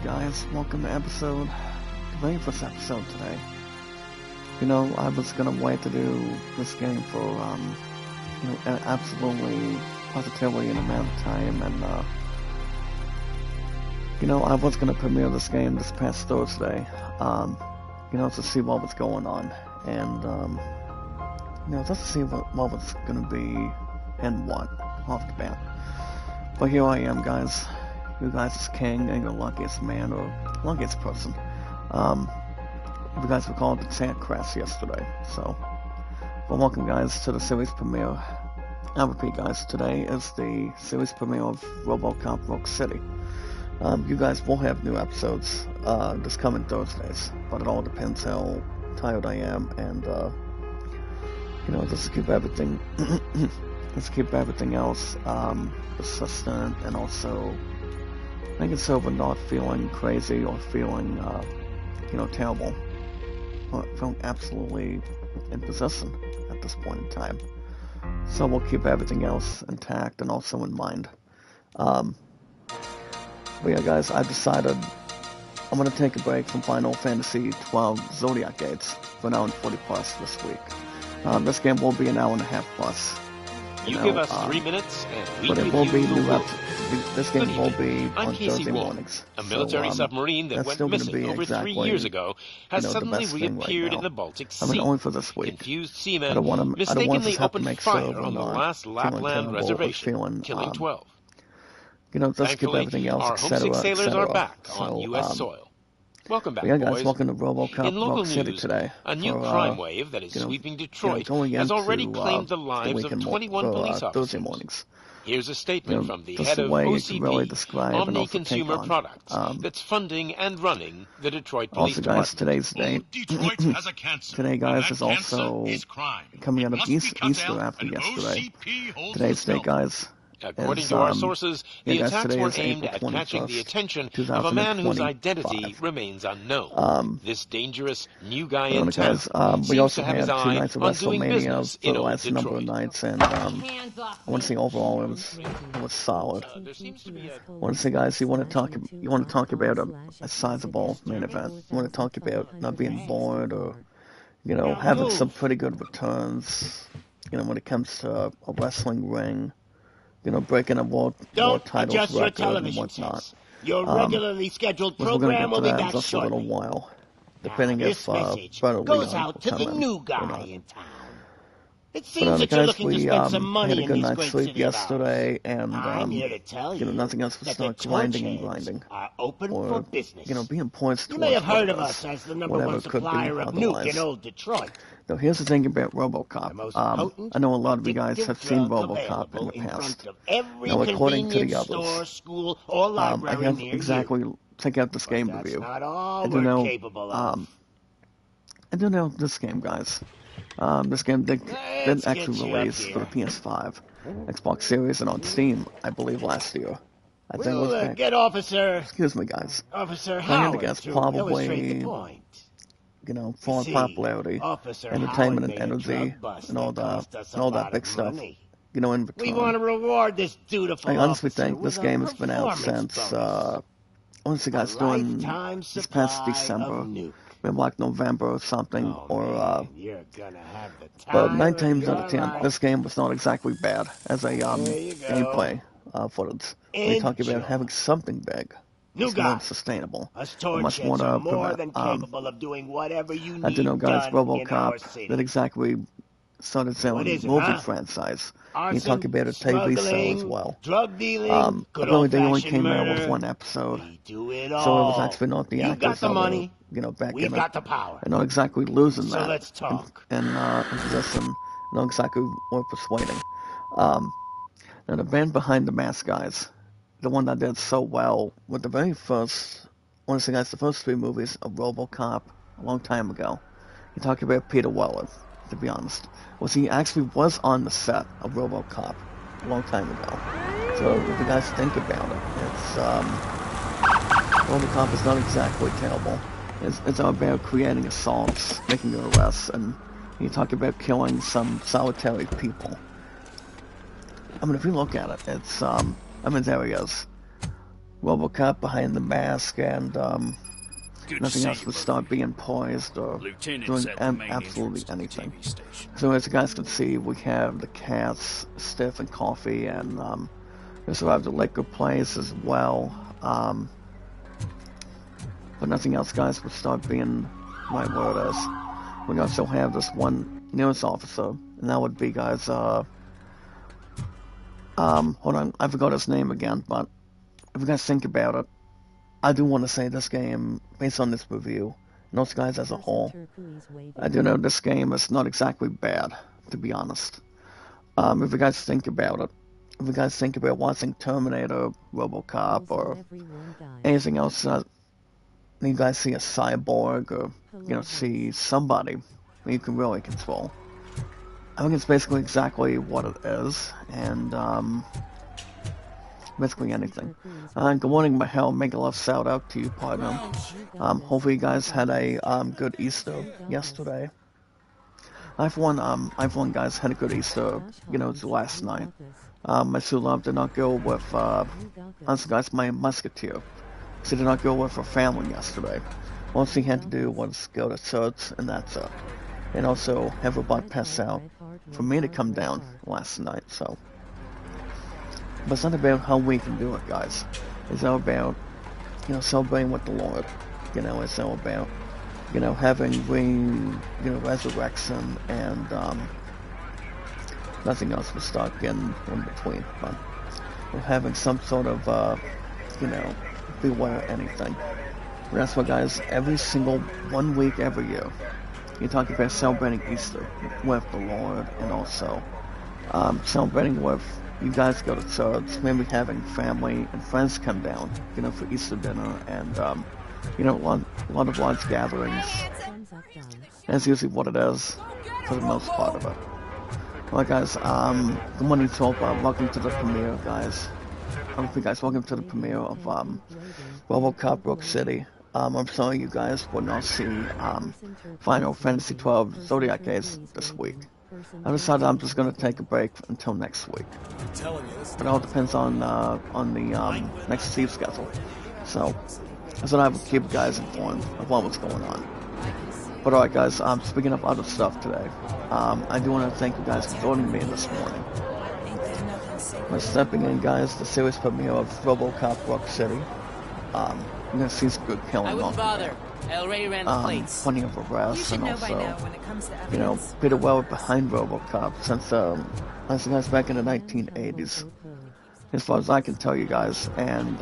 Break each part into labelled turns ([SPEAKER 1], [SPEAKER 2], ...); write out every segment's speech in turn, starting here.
[SPEAKER 1] guys, welcome to the very first episode today. You know, I was gonna wait to do this game for, absolutely, positively an amount of time, and, I was gonna premiere this game this past Thursday, to see what was going on, and, just to see what was gonna be and what, off the bat. But here I am, guys. You guys is king and your luckiest man or luckiest person. You guys were called the Tank Crash yesterday, so. Well, welcome guys to the series premiere. I repeat guys, today is the series premiere of Robocop Rogue City. You guys will have new episodes this coming Thursdays, but it all depends how tired I am and, just to keep everything, else persistent and also making sure we're not feeling crazy or feeling, terrible. Or feeling absolutely inconsistent at this point in time. So we'll keep everything else intact and also in mind. But yeah, guys, I decided I'm going to take a break from Final Fantasy 12 Zodiac Gates for an hour and 40 plus this week. This game will be an hour and a half plus.
[SPEAKER 2] You give us 3 minutes, and we
[SPEAKER 1] but it will be new this game will be on Thursday mornings.
[SPEAKER 2] A military submarine that went missing over
[SPEAKER 1] exactly,
[SPEAKER 2] 3 years ago has suddenly reappeared in the Baltic Sea.
[SPEAKER 1] Only for this week.
[SPEAKER 2] Confused seamen mistakenly opened fire on the last Lapland reservation, killing 12.
[SPEAKER 1] Just keep everything else,
[SPEAKER 2] our homesick sailors are back on U.S. soil. Welcome back,
[SPEAKER 1] guys,
[SPEAKER 2] boys.
[SPEAKER 1] welcome to Robocop
[SPEAKER 2] in local
[SPEAKER 1] Rogue City
[SPEAKER 2] news,
[SPEAKER 1] today.
[SPEAKER 2] A new crime wave that is sweeping Detroit has already claimed the lives of 21 police officers. Here's a statement from the head of OCP, Omni Consumer Products, that's funding and running the Detroit Police Department.
[SPEAKER 1] Also, guys, today's date.
[SPEAKER 3] Detroit has a cancer.
[SPEAKER 1] Today, guys, is also coming out of Easter after yesterday. Today's date, guys.
[SPEAKER 2] According to our sources, the attacks were aimed at catching the attention of a man whose identity remains unknown. This dangerous new guy in town seems to have his eye on doing business in old
[SPEAKER 1] Detroit. Number of nights, and I want to say overall it was solid. I want to say, guys, you want to talk about a sizable main event. You want to talk about not being bored or having some pretty good returns. When it comes to a wrestling ring. Breaking a world titles record and whatnot.
[SPEAKER 3] Your regularly scheduled program will be back
[SPEAKER 1] just
[SPEAKER 3] shortly.
[SPEAKER 1] a little while, depending if Brother
[SPEAKER 3] goes out to the new guy in town. It seems that you're looking to spend some money
[SPEAKER 1] had a good
[SPEAKER 3] in these
[SPEAKER 1] night's
[SPEAKER 3] great
[SPEAKER 1] sleep
[SPEAKER 3] city
[SPEAKER 1] yesterday, and
[SPEAKER 3] I'm here to tell you
[SPEAKER 1] nothing else was
[SPEAKER 3] that
[SPEAKER 1] start
[SPEAKER 3] the
[SPEAKER 1] grinding and
[SPEAKER 3] torch
[SPEAKER 1] grinding,
[SPEAKER 3] are open
[SPEAKER 1] or
[SPEAKER 3] for business.
[SPEAKER 1] Being points.
[SPEAKER 3] You may have heard of us as the number one supplier of nuke in old Detroit.
[SPEAKER 1] Now, here's the thing about Robocop. I know a lot of you guys have seen Robocop in the past. Now, according to the others,
[SPEAKER 3] school, or
[SPEAKER 1] I have exactly check out this game review. I do know this game, guys. This game did actually release for the PS5, Xbox Series, and on Steam, I believe, last year. I think it was back.
[SPEAKER 3] Get Officer.
[SPEAKER 1] Excuse me, guys.
[SPEAKER 3] Officer Howard,
[SPEAKER 1] guess probably, for popularity, entertainment, and energy, and all that big stuff. In return.
[SPEAKER 3] We want to reward this dutiful
[SPEAKER 1] I honestly
[SPEAKER 3] officer
[SPEAKER 1] think this game has been out since, honestly, guys, during this past December. Maybe like November or something, but 9 times out of 10, this game was not exactly bad as a gameplay footage. We talk about having something big, it's more sustainable, much more to prevent. I do know, guys, Robocop that exactly started selling movie franchise. You talk about a TV show as well. I really they only came out with 1 episode, so it was actually not the actors that were, back in it, and not exactly losing that.
[SPEAKER 3] Let's talk.
[SPEAKER 1] In possession, not exactly more persuading. Now the band behind the mask, guys, the one that did so well with the very first, honestly, guys, the first 3 movies of RoboCop a long time ago. You talk about Peter Weller. To be honest, he actually was on the set of RoboCop a long time ago. So if you guys think about it, it's RoboCop is not exactly terrible. It's about creating assaults, making arrests, and you talk about killing some solitary people. I mean, if you look at it, it's there he is. Robocop behind the mask, and nothing else would start being poised or doing absolutely anything. So as you guys can see, we have the cats, Stiff and Coffee, and we also have the liquor place as well. But nothing else, guys, would start being my word is. We also have this one news officer, and that would be, guys, hold on, I forgot his name again, but if you guys think about it, I do want to say this game, based on this review, and those guys as a whole, I do know this game is not exactly bad, to be honest. If you guys think about it, if you guys think about watching Terminator, Robocop, or anything else, you guys see a cyborg, or, you know, see somebody you can really control. I think it's basically exactly what it is, and, basically anything. Good morning, Mahel. Make a love shout out to you, partner. Hopefully you guys had a good Easter yesterday. I for one, guys, had a good Easter, you know, last night. My true love did not go with, honestly, guys, my musketeer. She did not go with her family yesterday. All she had to do was go to church, and that's it. And also have her butt pass out for me to come down last night, so. But it's not about how we can do it, guys. It's all about, you know, celebrating with the Lord. You know, it's all about, you know, having resurrection, and nothing else will start getting in between. But we're having some sort of, you know, beware anything. And that's why, guys, every single 1 week every year, you talk about celebrating Easter with the Lord, and also celebrating with you guys go to church, maybe having family and friends come down, you know, for Easter dinner, and you know, a lot of large gatherings. That's usually what it is for the most part of it. Well, guys, good morning, Tulpa. Welcome to the premiere, guys. Welcome to the premiere of Robocop Brook City. I'm sorry you guys would not see Final Fantasy XII Zodiac Age this week. I decided I'm just going to take a break until next week. It all depends on the next Steve schedule. So I said I would keep you guys informed of what was going on. But alright, guys, speaking of other stuff today, I do want to thank you guys for joining me this morning. We're stepping in, guys, the series premiere of Robocop Brook City. You're going to see some good killing on there. Plenty of arrests, and also, you know, Peter Weller behind Robocop since, I think that's back in the 1980s, as far as I can tell you guys, and,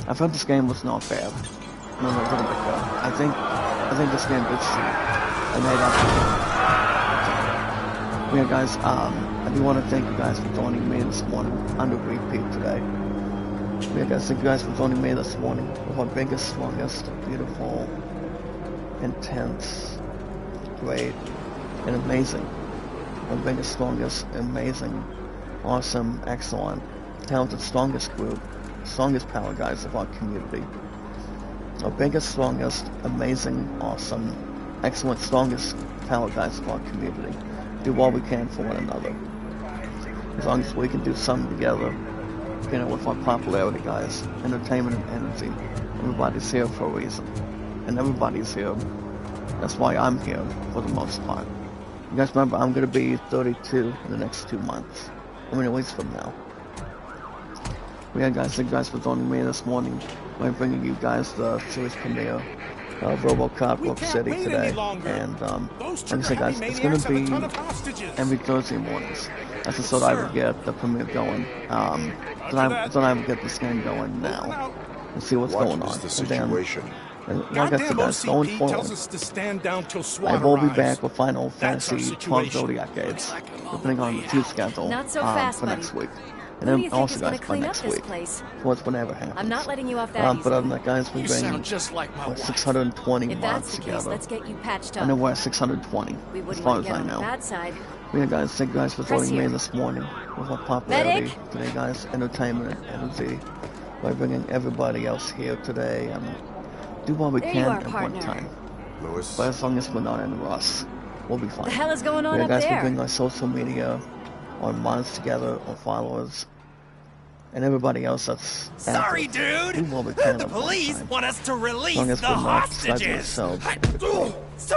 [SPEAKER 1] I've heard this game was not bad. No, a little bit good. I think this game did see a made up. Yeah, guys, I do want to thank you guys for joining me this morning on the repeat today. Yeah, guys, thank you guys for joining me this morning with our biggest, strongest, beautiful, intense, great, and amazing. Our biggest, strongest, amazing, awesome, excellent, talented, strongest group, strongest power guys of our community. Our biggest, strongest, amazing, awesome, excellent, strongest power guys of our community. Do all we can for one another. As long as we can do something together, you know, with our popularity, guys, entertainment and energy. Everybody's here for a reason. And everybody's here. That's why I'm here, for the most part. You guys remember, I'm going to be 32 in the next 2 months. I mean, at least from now. Yeah, guys, thank you guys for joining me this morning. I'm bringing you guys the series premiere of Robocop Brook City today. And, like I said, guys, it's going to be every Thursday mornings. That's just so that I would get the premiere going. So I would get this game going now. And see what's going on. And like I said, guys, going forward, I will be back with Final Fantasy XII Zodiac Age, depending on the Steve schedule for next week. And then also, guys, by next week, whatever happens.
[SPEAKER 4] I'm not letting you off that
[SPEAKER 1] but other than that, guys, we've been 620 mods together.
[SPEAKER 4] Let's get you patched up.
[SPEAKER 1] I know we're at 620, as far as I know. Yeah, guys, thank you guys for joining me this morning with our popularity today, guys. Entertainment and energy by bringing everybody else here today and do what we can at one time. Lewis. But as long as we're not in a rush, we'll be fine.
[SPEAKER 4] The hell is going on
[SPEAKER 1] up
[SPEAKER 4] there?
[SPEAKER 1] Guys, we bring our social media, our mods together, our followers. and everybody else that's
[SPEAKER 3] sorry, dude. The police want us to release the hostages. So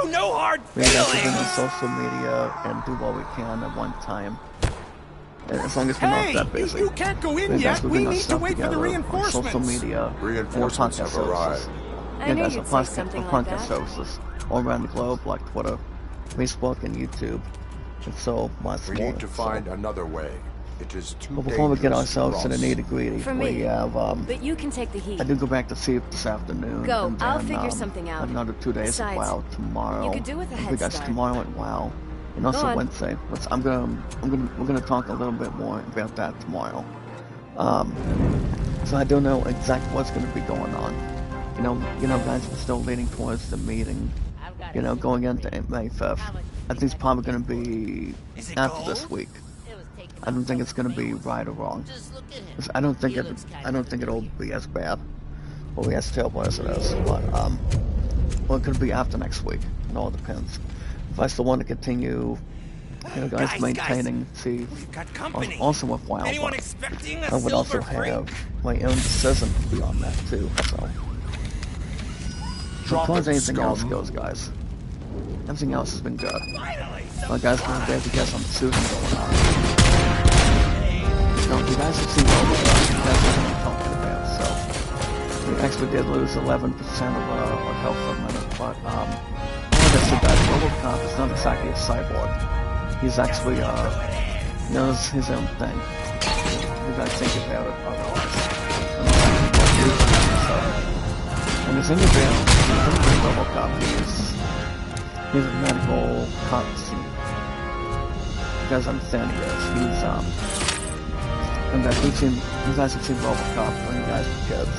[SPEAKER 3] no hard feelings.
[SPEAKER 1] On social media and do what we can at one time. And as long as we're not that busy.
[SPEAKER 4] You can't go in yet. We need to wait for the reinforcements.
[SPEAKER 1] Social media,
[SPEAKER 5] reinforcements have arrived.
[SPEAKER 1] Yeah, guys, podcast services all around the globe, like Twitter, Facebook, and YouTube. And so much more.
[SPEAKER 5] We need to find another way. It is too
[SPEAKER 1] But before we get ourselves to the nitty-gritty, we have,
[SPEAKER 6] but you can take the heat.
[SPEAKER 1] I do go back to sleep this afternoon.
[SPEAKER 6] Go,
[SPEAKER 1] and then,
[SPEAKER 6] I'll figure something out.
[SPEAKER 1] Another 2 days.
[SPEAKER 6] Besides,
[SPEAKER 1] wow, tomorrow.
[SPEAKER 6] You could do with a head start.
[SPEAKER 1] Tomorrow and wow. And also Wednesday. We're gonna talk a little bit more about that tomorrow. So I don't know exactly what's gonna be going on. You know, guys, we're still leaning towards the meeting. Going into May 5th. I think it's probably gonna be after this week. I don't think it's gonna be right or wrong. I don't think it'll be as bad or as terrible as it is. But well, it could be after next week. It all depends. If I still want to continue, guys, maintaining, see, also with WoW, I would also have my own decision to be on that too. So, as far as anything else goes, guys, everything else has been good. Well, guys, we're glad to get some shooting going on. You guys have seen Robocop. That's what I'm talking about. So, we actually did lose 11% of our health for a minute, but like I said, guys, Robocop is not exactly a cyborg. He's actually knows his own thing. You guys think about it otherwise. And the thing about Robocop is he's a medical cop scene. You guys understand he is. And you guys have seen Robocop when you guys were kids.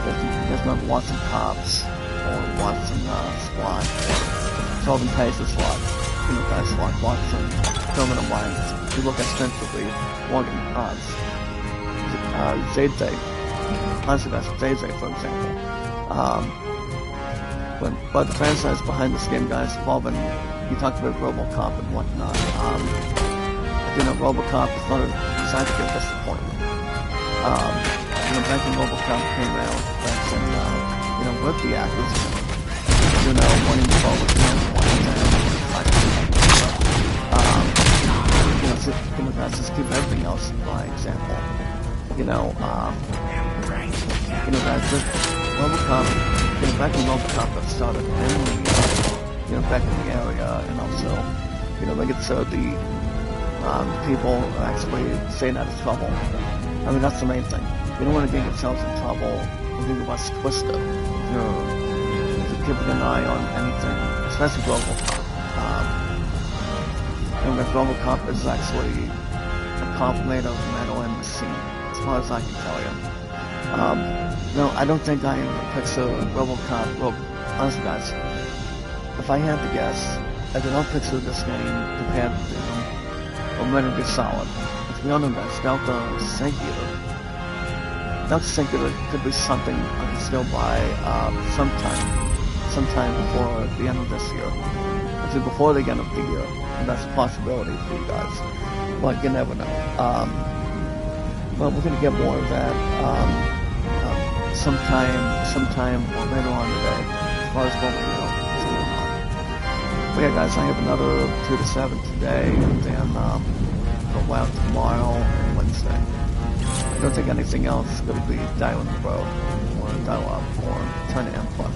[SPEAKER 1] You guys remember watching Cops or watching SWAT or solving cases like, guys like watching Criminal Minds. You look extensively, Morgan Odds, Zay, honestly guys, Zay, for example. But the franchise behind this game, guys, involving, you talked about Robocop and whatnot. Robocop is not a scientific disappointment. Back when Robocop came out, back when, with the actors, wanting to follow with him, guys, just keep everything else by example. Guys, just Robocop, back when Robocop got started in the, back in the area, and also, make it so the people actually staying out of trouble. I mean, that's the main thing. You don't want to get yourselves in trouble or get yourselves twisted. Keeping an eye on anything, especially Robocop. And that Robocop is actually a cop made of metal and machine, as far as I can tell you. No, I don't think I am a picture Robocop. Well, honestly, guys, if I had to guess, I do not picture this game compared to them. I'm ready to be solid. As we all know, guys, Delta Singular could be something I can still buy sometime before the end of this year. Actually, before the end of the year, and that's a possibility for you guys. But you never know. Well, we're gonna get more of that sometime or later on today, as far as what we know is going on. But yeah, guys, I have another 2 to 7 today, and then go out tomorrow and Wednesday. I don't think anything else is going to be down the road or dial up or trying to input.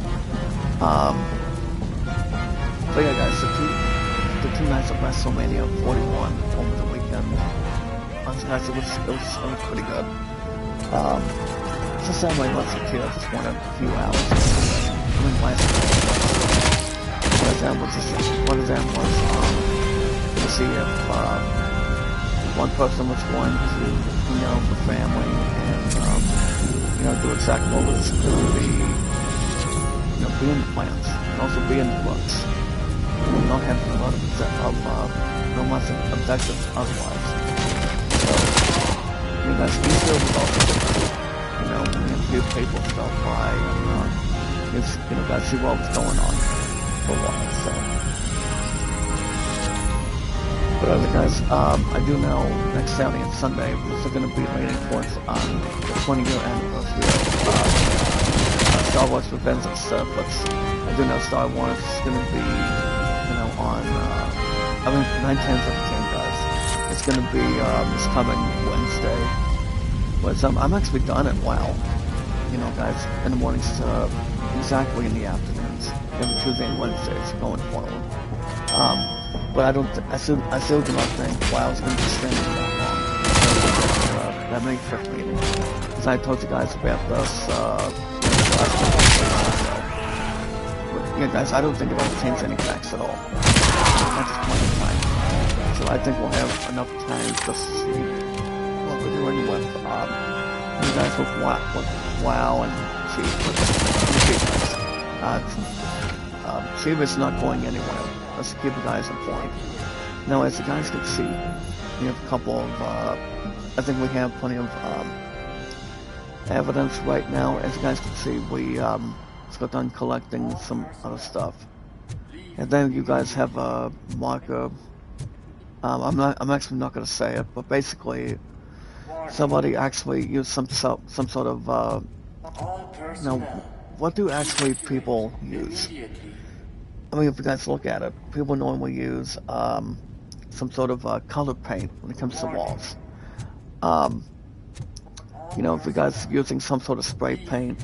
[SPEAKER 1] But yeah, guys, the two nights of WrestleMania 41 over the weekend. Honestly, guys, it was pretty good. Just sound like lots of kids just wanted a few hours. I mean, last night. One of them was to see if one person was going to, the family and, do exactly what was going to be, be in the plans and also be in the books. Not having a lot of much objectives otherwise. So, guys, be still with all a few people stop by and, guys, see what was going on for a while, so. But other guys, I do know next Saturday and Sunday we're going to be leaning towards the 20-year anniversary of Star Wars Revenge of the Sith. I do know Star Wars is going to be, on 9/10 guys. It's going to be this coming Wednesday. But I'm actually done at WoW, guys, in the mornings to exactly in the afternoons, every Tuesday and Wednesdays going forward. But I still do not think WoW is going to be streaming that long. That May 5th meeting. Because I told you guys about this, yeah, guys, I don't think it will change any facts at all. At this point in time. So I think we'll have enough time just to see what we're doing with, you guys with WoW and Chief is not going anywhere. Let's keep you guys informed. Now, as you guys can see, we have a couple of, I think we have plenty of evidence right now. As you guys can see, we just got done collecting some other stuff. And then you guys have a marker. I'm actually not going to say it, but basically, somebody actually used some sort of, now, what do actually people use? I mean, if you guys look at it, people normally use some sort of color paint when it comes to walls. If you guys using some sort of spray paint,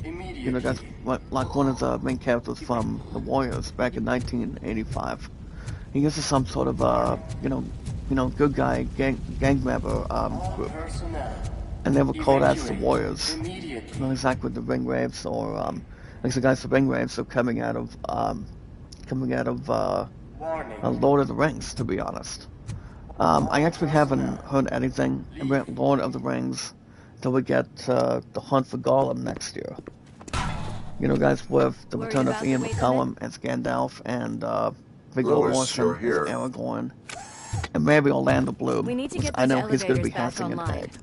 [SPEAKER 1] guys, like one of the main characters from the Warriors back in 1985, he uses some sort of good guy gang member group, and they were called as the Warriors. Not exactly the Ringwraiths or like the guys the Ringwraiths are coming out of Lord of the Rings, to be honest. I actually haven't heard anything about Lord of the Rings till we get the Hunt for Gollum next year. Guys, with the return of Ian McCallum as Gandalf and Viggo Mortensen as Aragorn, and maybe Orlando Bloom, which I know he's going to be hatching an egg.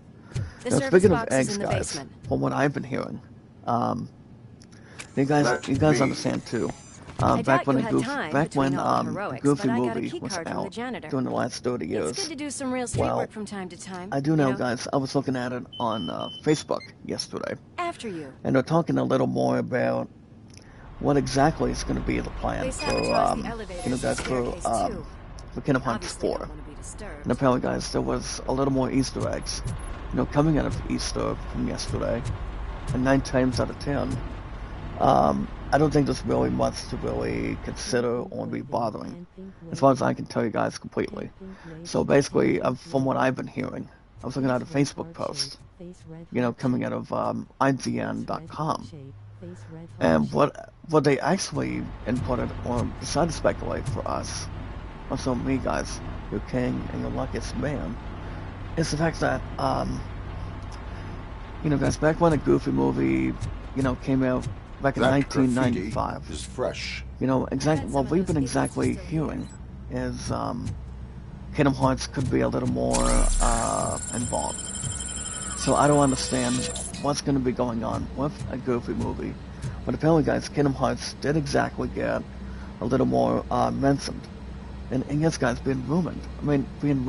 [SPEAKER 1] Now, speaking of eggs, guys, from what I've been hearing, you guys understand too. Back when Goofy movie was out during the last 30 years, well, I do know, guys, I was looking at it on Facebook yesterday, and they're talking a little more about what exactly is going to be the plan for, guys, for Kingdom Hearts 4. And apparently, guys, there was a little more Easter eggs, coming out of Easter from yesterday, and 9 times out of 10, I don't think there's really much to really consider or be bothering, as far as I can tell you guys completely. So basically, from what I've been hearing, I was looking at a Facebook post, coming out of IGN.com, and what they actually inputted or decided to speculate for us, also me, guys, your king and your luckiest man, is the fact that, guys, back when the Goofy movie, came out back in 1995,
[SPEAKER 5] is fresh.
[SPEAKER 1] Exactly what we've been exactly hearing is Kingdom Hearts could be a little more involved. So I don't understand what's going to be going on with a Goofy movie. But apparently, guys, Kingdom Hearts did exactly get a little more mentioned. And yes, guys, being rumored. I mean, being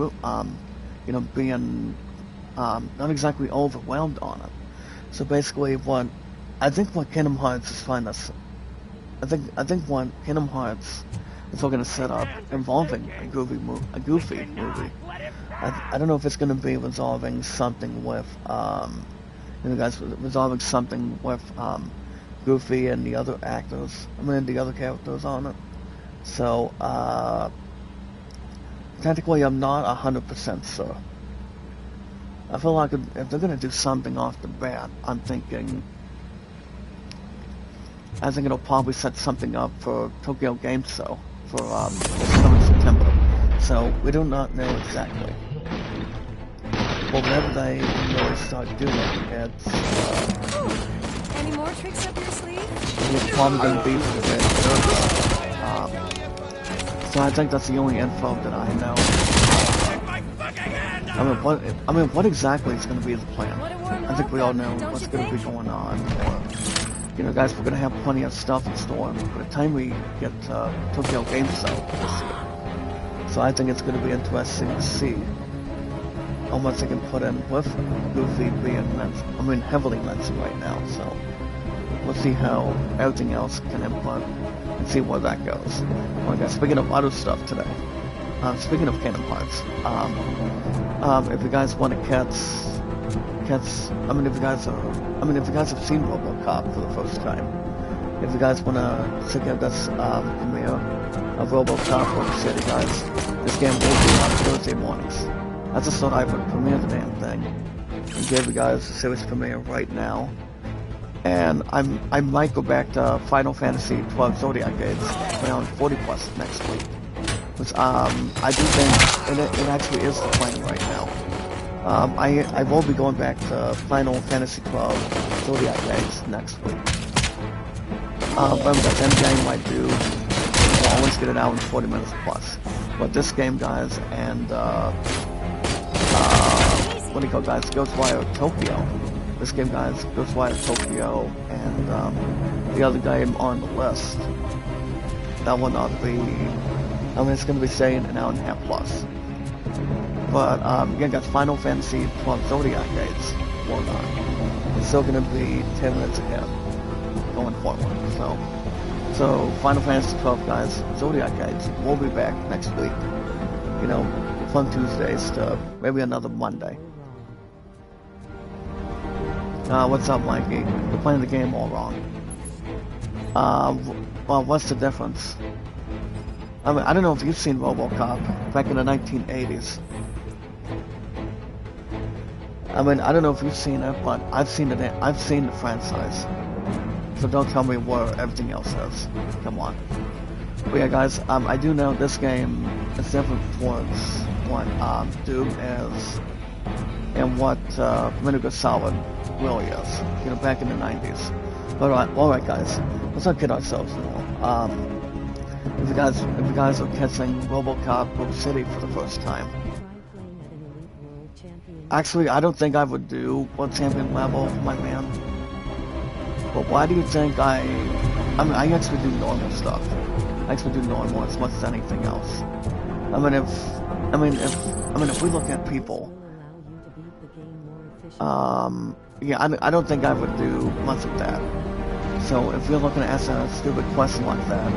[SPEAKER 1] not exactly overwhelmed on it. So basically, what Kingdom Hearts is trying to, I think what Kingdom Hearts is looking to set up involving a Goofy movie. I don't know if it's going to be resolving something with, resolving something with Goofy and the other actors. The other characters on it. So, technically, I'm not 100% sure. I feel like if they're going to do something off the bat, I think it'll probably set something up for Tokyo Game Show for this coming September. So we do not know exactly. But whenever they really start doing it, it's
[SPEAKER 6] any more tricks up your sleeve?
[SPEAKER 1] It's probably going to be for the bit. So I think that's the only info that I know. What exactly is going to be the plan? I think we all know what's going to be going on. Guys, we're going to have plenty of stuff in store by the time we get Tokyo Game Show this year. So I think it's going to be interesting to see how much they can put in with Goofy being heavily mentioned right now. So we'll see how everything else can input and see where that goes. Okay, speaking of other stuff today, speaking of Kingdom Hearts, if you guys want to catch, if you guys have seen Robocop for the first time, if you guys want to check out this premiere of Robocop for the city, guys, this game will be on Thursday mornings. I just thought I would premiere the damn thing and give you guys a series premiere right now. And I might go back to Final Fantasy 12 Zodiac Gates around 40 plus next week. Which I do think it actually is the plan right now. I will be going back to Final Fantasy 12 Zodiac Gates next week. But that game might do, you'll always get it out in 40 minutes plus. But this game, guys, and what do you call, guys, Ghostwire Tokyo. This game, guys, Ghostwire Tokyo, and the other game on the list, that will not be, it's going to be saying an hour and a half plus. But again, guys, Final Fantasy 12 Zodiac Gates will not. It's still going to be 10 minutes ahead going forward. So Final Fantasy 12, guys, Zodiac Gates will be back next week. You know, from Tuesdays to maybe another Monday. What's up, Mikey? You're playing the game all wrong. Well, what's the difference? I don't know if you've seen Robocop back in the 1980s. I don't know if you've seen it, but I've seen it. I've seen the franchise. So don't tell me where everything else is. Come on. But yeah, guys, I do know this game is different towards what Doom is and what Metal Gear Solid really is. You know, back in the 90s. But alright, guys, let's not kid ourselves now. If you guys are catching Robocop Rogue City for the first time, actually, I don't think I would do World Champion level, my man. But why do you think I actually do normal stuff. I actually do normal as much as anything else. If we look at people, yeah, I don't think I would do much of that. So if you're looking to ask a stupid question like that,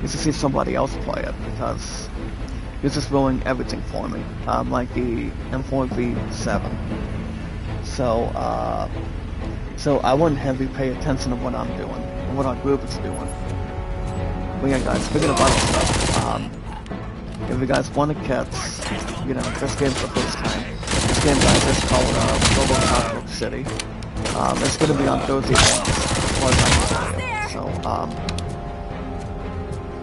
[SPEAKER 1] you should see somebody else play it, because you're just ruining everything for me, like the M4V7. So I wouldn't have you pay attention to what I'm doing, and what our group is doing. But yeah, guys, speaking of other stuff, if you guys want to catch, you know, this game for the first time, this game, guys, is called Robocop Rogue City. It's going to be on Thursday mornings, so,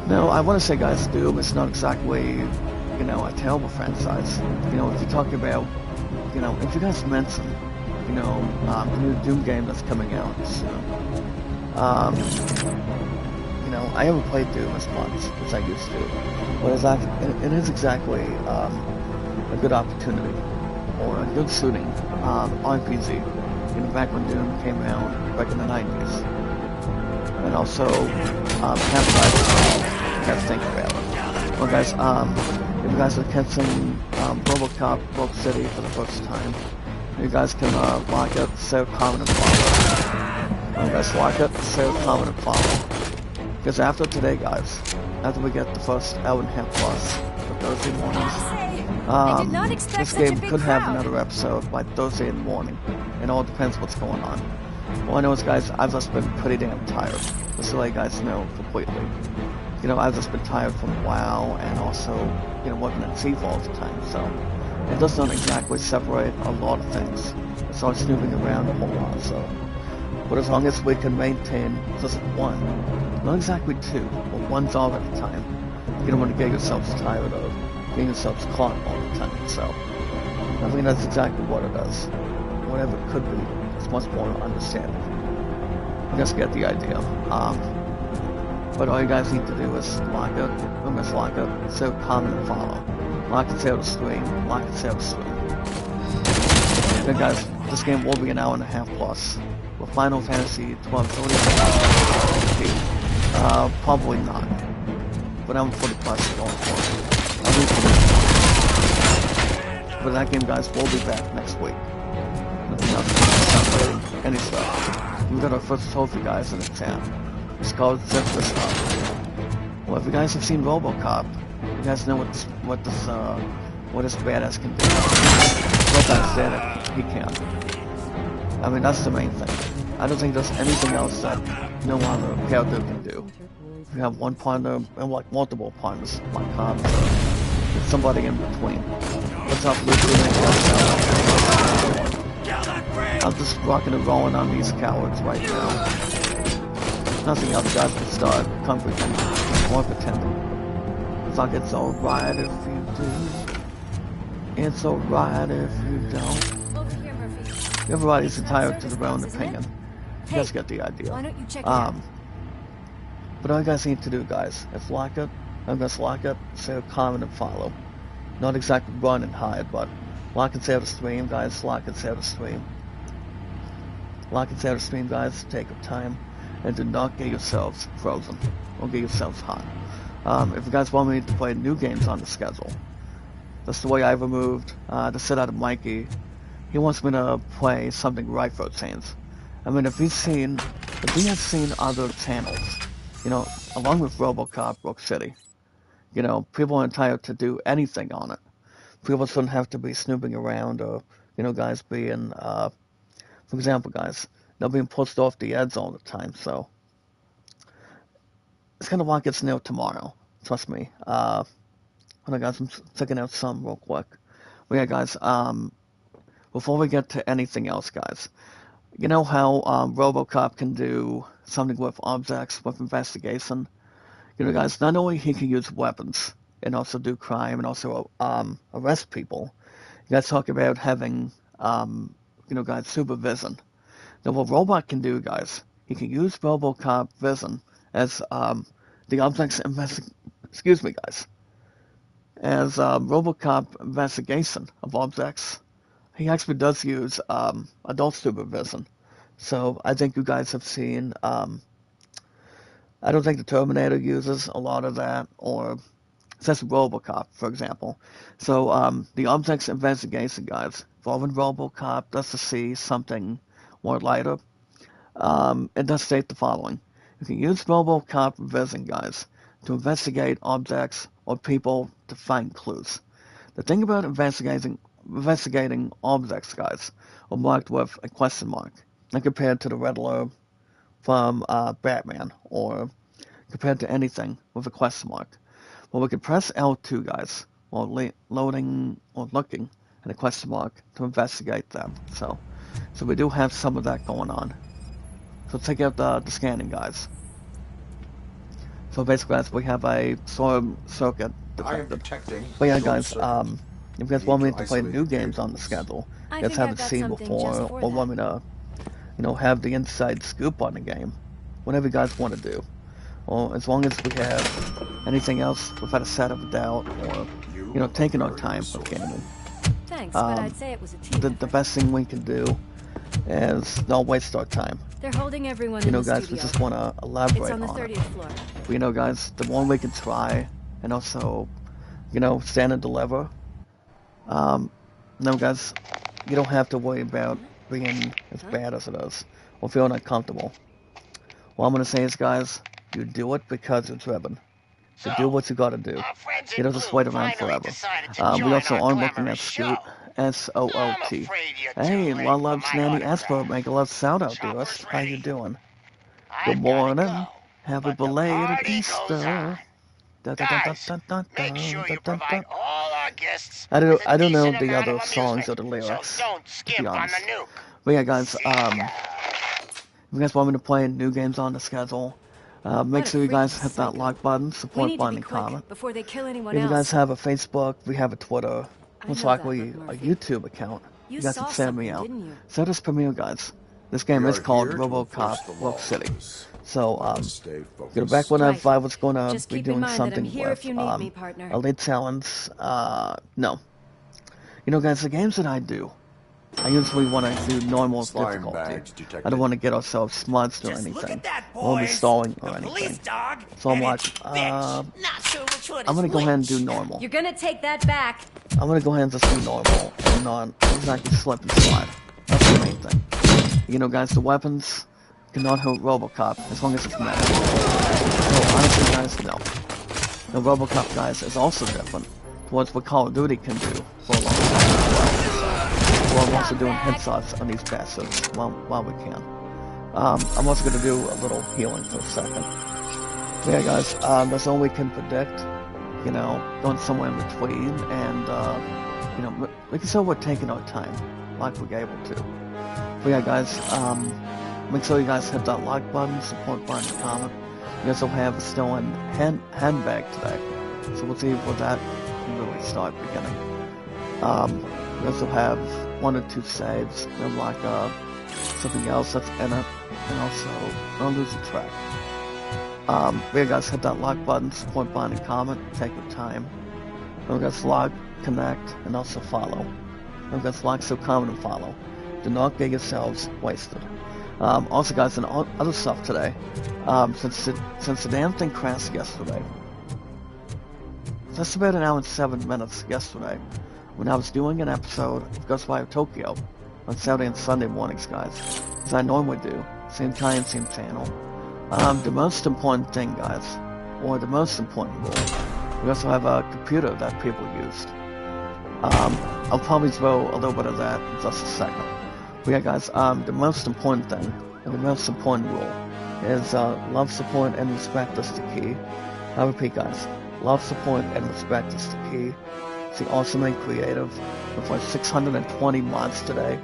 [SPEAKER 1] no, I want to say, guys, Doom is not exactly, you know, a terrible franchise. You know, if you're talking about, you know, if you guys mention, you know, the new Doom game that's coming out, so, you know, I haven't played Doom as much as I used to, but it is exactly a good opportunity, or a good shooting RPG, you know, back when Doom came out, back in the 90s. And also, can't think about it. Well, guys, if you guys are catching Robocop Rogue City for the first time, you guys can like it, share, comment, and follow. You guys like it, share, comment, and follow. Because after today, guys, after we get the first hour and a half plus for Thursday mornings, this game could have another episode by Thursday in the morning. It all depends what's going on. Well, I know, guys, I've just been pretty damn tired. Just to let you guys know completely. You know, I've just been tired from WoW and also, you know, working at Thief all the time, so it does not exactly separate a lot of things. It's not snooping around a whole lot, so. But as long as we can maintain just one, not exactly two, but one job at a time, you don't want to get yourselves tired of getting yourselves caught all the time, so. I think that's exactly what it is. Whatever it could be, it's much more understandable. You just get the idea. But all you guys need to do is like it, like it, share, comment, and follow. Like and share the stream, like and share the stream. Okay, guys, this game will be an hour and a half plus. With Final Fantasy 12 Zodiac, probably not. But I'm 40 plus going forward. But that game, guys, will be back next week. Nothing else. Stop waiting. Any stuff. We got our first trophy, guys, in the town. It's called Zip This Up. Well, if you guys have seen Robocop, you guys know what this badass can do. Like I said, he can. I mean, that's the main thing. I don't think there's anything else that no other character can do. If you have one partner and like multiple partners, like cops, or somebody in between. What's up, Lucy? I'm just rocking and rolling on these cowards right now. Nothing else, guys, to start comforting or pretending. It's like it's alright if you do. It's alright if you don't. Everybody's entitled to their own opinion. You guys get the idea.
[SPEAKER 6] Why don't you check it out?
[SPEAKER 1] But all you guys need to do, guys, is like it, and just like it, say comment and follow. Not exactly run and hide, but like and share the stream, guys. Like and share the stream. Like and share the stream, guys. Take your time, and do not get yourselves frozen or get yourselves hot. If you guys want me to play new games on the schedule, that's the way I removed the set out of Mikey. He wants me to play something right for change. I mean, if he has seen other channels, you know, along with Robocop, Rock City, you know, people are entitled to do anything on it. People shouldn't have to be snooping around or, you know, guys being, for example, guys, they're being pushed off the edge all the time, so it's kind of like it's new tomorrow. Trust me. Hold on, guys, I'm checking out some real quick. But yeah, guys, before we get to anything else, guys, you know how Robocop can do something with objects, with investigation? You know, guys, not only he can use weapons and also do crime and also arrest people, you guys talk about having, you know, guys, supervision. Now, what Robot can do, guys, he can use Robocop vision as the object's excuse me, guys, as Robocop investigation of objects. He actually does use adult supervision. So I think you guys have seen, I don't think the Terminator uses a lot of that, or that's Robocop, for example. So the object's investigation, guys, involving Robocop does to see something more lighter. It does state the following. You can use Robocop vision, guys, to investigate objects or people to find clues. The thing about investigating objects, guys, are marked with a question mark, and compared to the Riddler from Batman, or compared to anything with a question mark. Well, we can press L2, guys, while loading or looking at a question mark to investigate them. So we do have some of that going on. So check out the scanning, guys. So basically, guys, we have a storm circuit detected. But yeah, guys, if you guys want me to play new games on the schedule, you guys haven't seen before, or want me to, you know, have the inside scoop on the game, whatever you guys want to do. Well, as long as we have anything else without a shadow of a doubt, or, you know, taking our time with gaming.
[SPEAKER 6] Thanks, but I'd say it was a team
[SPEAKER 1] the best thing we can do is not waste our time.
[SPEAKER 6] They're holding everyone
[SPEAKER 1] you know,
[SPEAKER 6] in the
[SPEAKER 1] guys,
[SPEAKER 6] studio.
[SPEAKER 1] we just want to elaborate
[SPEAKER 6] on the 30th floor.
[SPEAKER 1] But, you know, guys, the more we can try, and also, you know, stand and deliver. No, guys, you don't have to worry about being as bad as it is, or feeling uncomfortable. What I'm going to say is, guys, you do it because it's driven. You do what you got to do. You don't just wait around forever. We also are looking at Scoot, S-O-O-T. Hey, La Love's Nanny Espo, make a love shout out to us. How you doing? Good morning. Happy belated Easter. I don't know the other songs or the lyrics, to be honest. But yeah, guys, if you guys want me to play new games on the schedule, make sure you guys hit that like button, support button, and comment. If you guys have a Facebook, we have a Twitter, most likely a YouTube account, you guys can send me out. So does Premiere, guys. This game is called Robocop Rock City. So, you know, back when I was going to be doing something with Elite Talents, no. You know, guys, the games that I do, I usually want to do normal difficulty. I don't want to get ourselves smudged or anything. I won't be stalling or anything. So I'm like, I'm gonna go ahead and do normal.
[SPEAKER 6] You're gonna take that back.
[SPEAKER 1] I'm gonna go ahead and just do normal and not exactly slip and slide. That's the main thing. You know, guys, the weapons cannot hurt Robocop as long as it's metal. So honestly, guys, no. The Robocop, guys, is also different towards what Call of Duty can do for a long time as well. So I'm also doing headshots on these bastards while we can. I'm also gonna do a little healing for a second. So yeah, guys, that's all we can predict. You know, going somewhere in between, and you know, we can still we're taking our time, like we're able to. But yeah, guys, make sure you guys hit that like button, support button, comment. We also have a stolen handbag today, so we'll see where that can really start beginning. We also have 1 or 2 saves. There's like something else that's in it, and also don't lose the track. Yeah, guys, hit that like button, support button, and comment. Take your time. Don't forget to like, connect, and also follow. Don't forget to like, so comment, and follow. Do not get yourselves wasted. Also, guys, and other stuff today. Since the damn thing crashed yesterday, just about an hour and 7 minutes yesterday, when I was doing an episode of Ghostwire Tokyo on Saturday and Sunday mornings, guys, as I normally do, same time, same channel. The most important thing, guys, or the most important rule, we also have a computer that people used. I'll probably throw a little bit of that in just a second. But yeah, guys, the most important thing, and the most important rule, is love, support, and respect is the key. I repeat, guys, love, support, and respect is the key. See, awesome and creative, with like 620 mods today.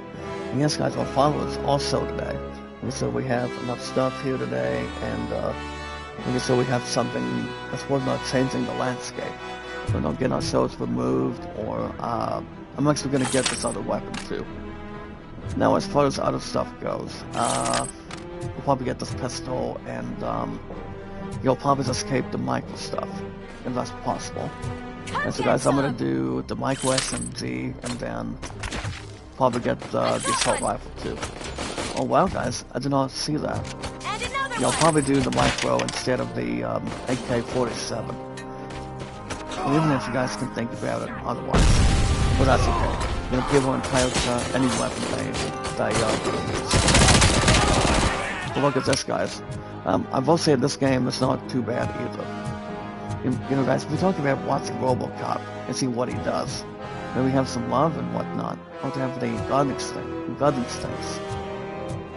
[SPEAKER 1] And yes, guys, our followers also today. And so we have enough stuff here today, and so we have something that's working on changing the landscape. We're not getting ourselves removed, or I'm actually going to get this other weapon too. Now, as far as other stuff goes, we'll probably get this pistol, and you'll probably just escape the micro stuff, if that's possible. And so, guys, I'm going to do the micro SMG, and then probably get the assault rifle too. Oh wow, guys, I did not see that. Yeah, I'll probably do the micro instead of the AK-47. Even if you guys can think about it otherwise. But that's okay. You know, people are entitled to any weapon they use. But look at this, guys. I will say this game is not too bad either. You know, guys, we're talking about watching Robocop and see what he does. Then we have some love and whatnot. Don't have any gun instincts.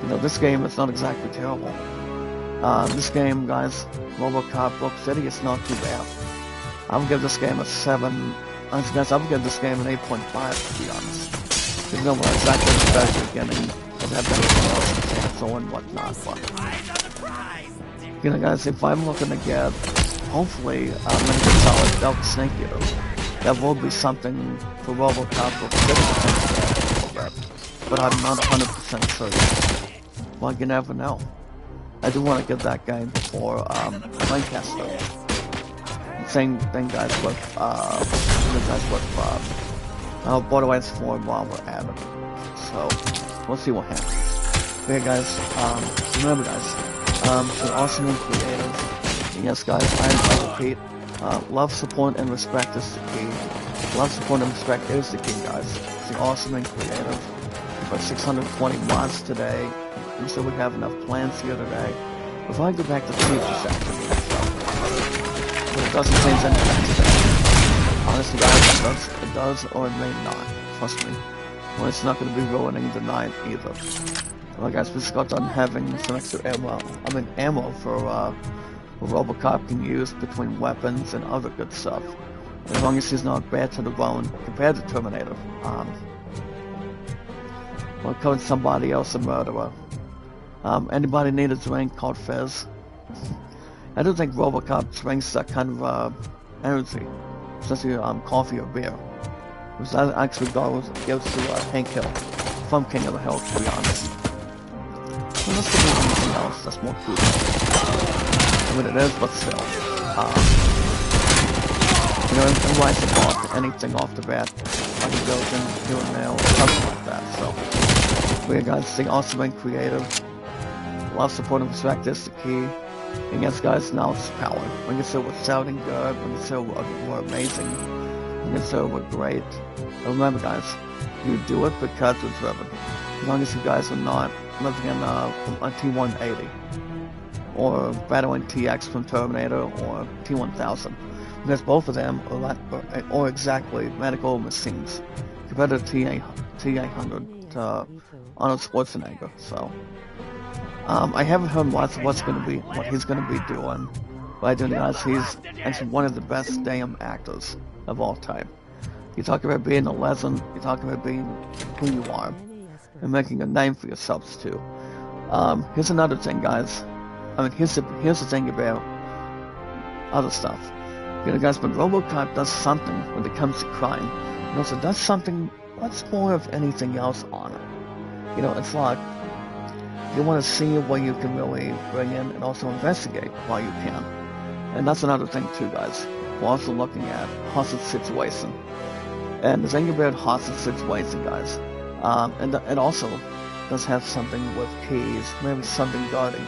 [SPEAKER 1] You know, this game is not exactly terrible. This game, guys, Robocop Brook City, is not too bad. I would give this game a 7. Honestly, guys, I would give this game an 8.5, to be honest. Even though we're exactly at the very beginning, doesn't have anything else to cancel and whatnot, but... You know, guys, if I'm looking to get, hopefully, I'm going to get solid Delta Snake Eaters. That will be something for Robocop Brook City, but I'm not 100% certain. Well, you never know. I do want to get that game before Lancaster. Same thing, guys, with Borderlands 4 while we're at it. So we'll see what happens. Okay, guys. Remember, guys. So awesome and creative. And yes, guys. I repeat. Love, support, and respect is the key. Love, support, and respect is the key, guys. So awesome and creative. About 620 mods today. And so we have enough plans here today. Before I go back to the feature section, but it doesn't change anything today. Honestly, guys, it does or it may not. Trust me. Well, it's not going to be ruining the night either. Well, guys, we just got done having some extra ammo for Robocop can use between weapons and other good stuff. As long as he's not bad to the bone compared to Terminator. Well, calling somebody else a murderer. Anybody need a drink called Fizz? I don't think Robocop drinks that kind of energy, especially coffee or beer. Because that actually goes to Hank Hill from King of the Hill, to be honest. So let's get into anything else that's more cool. I mean, it is, but still. You know, and writes about anything off the bat, like it goes in here and there, or something like that. So, we guys stay awesome and creative. Love, support, and respect is the key. against guys now it's power. When you say we're sounding good, when you say we're amazing, when you say we're great. And remember guys, you do it because we're driven. As long as you guys are not living in a T-180 or battling TX from Terminator or T-1000. Because both of them are exactly medical machines compared to T-800 Arnold Schwarzenegger. So I haven't heard much of what he's gonna be doing, but I do know guys, he's actually one of the best damn actors of all time. You talk about being a legend, you talk about being who you are, and making a name for yourselves too. Here's another thing, guys. I mean, here's the thing about other stuff. You know, guys, when Robocop does something when it comes to crime, and also does something, what's more of anything else on it? You know, it's like you want to see what you can really bring in and also investigate while you can. And that's another thing too, guys. We're also looking at hostage situation. And the thing about hostage situation, guys, and it also does have something with keys, maybe something guarding.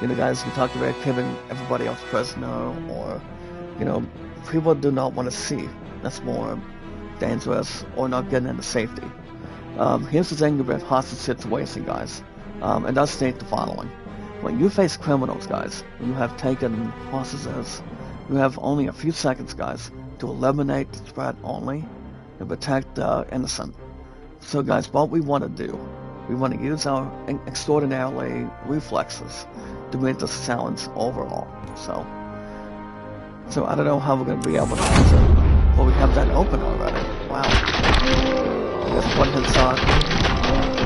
[SPEAKER 1] You know, guys, we talked about keeping everybody else prisoner, or, you know, people do not want to see. That's more dangerous, or not getting into safety. Here's the thing about hostage situation, guys. It does state the following. When you face criminals, guys, you have taken hostages, you have only a few seconds, guys, to eliminate the threat only and protect the innocent. So, guys, what we want to do, we want to use our extraordinarily reflexes to meet the challenge overall. So I don't know how we're going to be able to use it, but we have that open already. Wow. There's one headshot,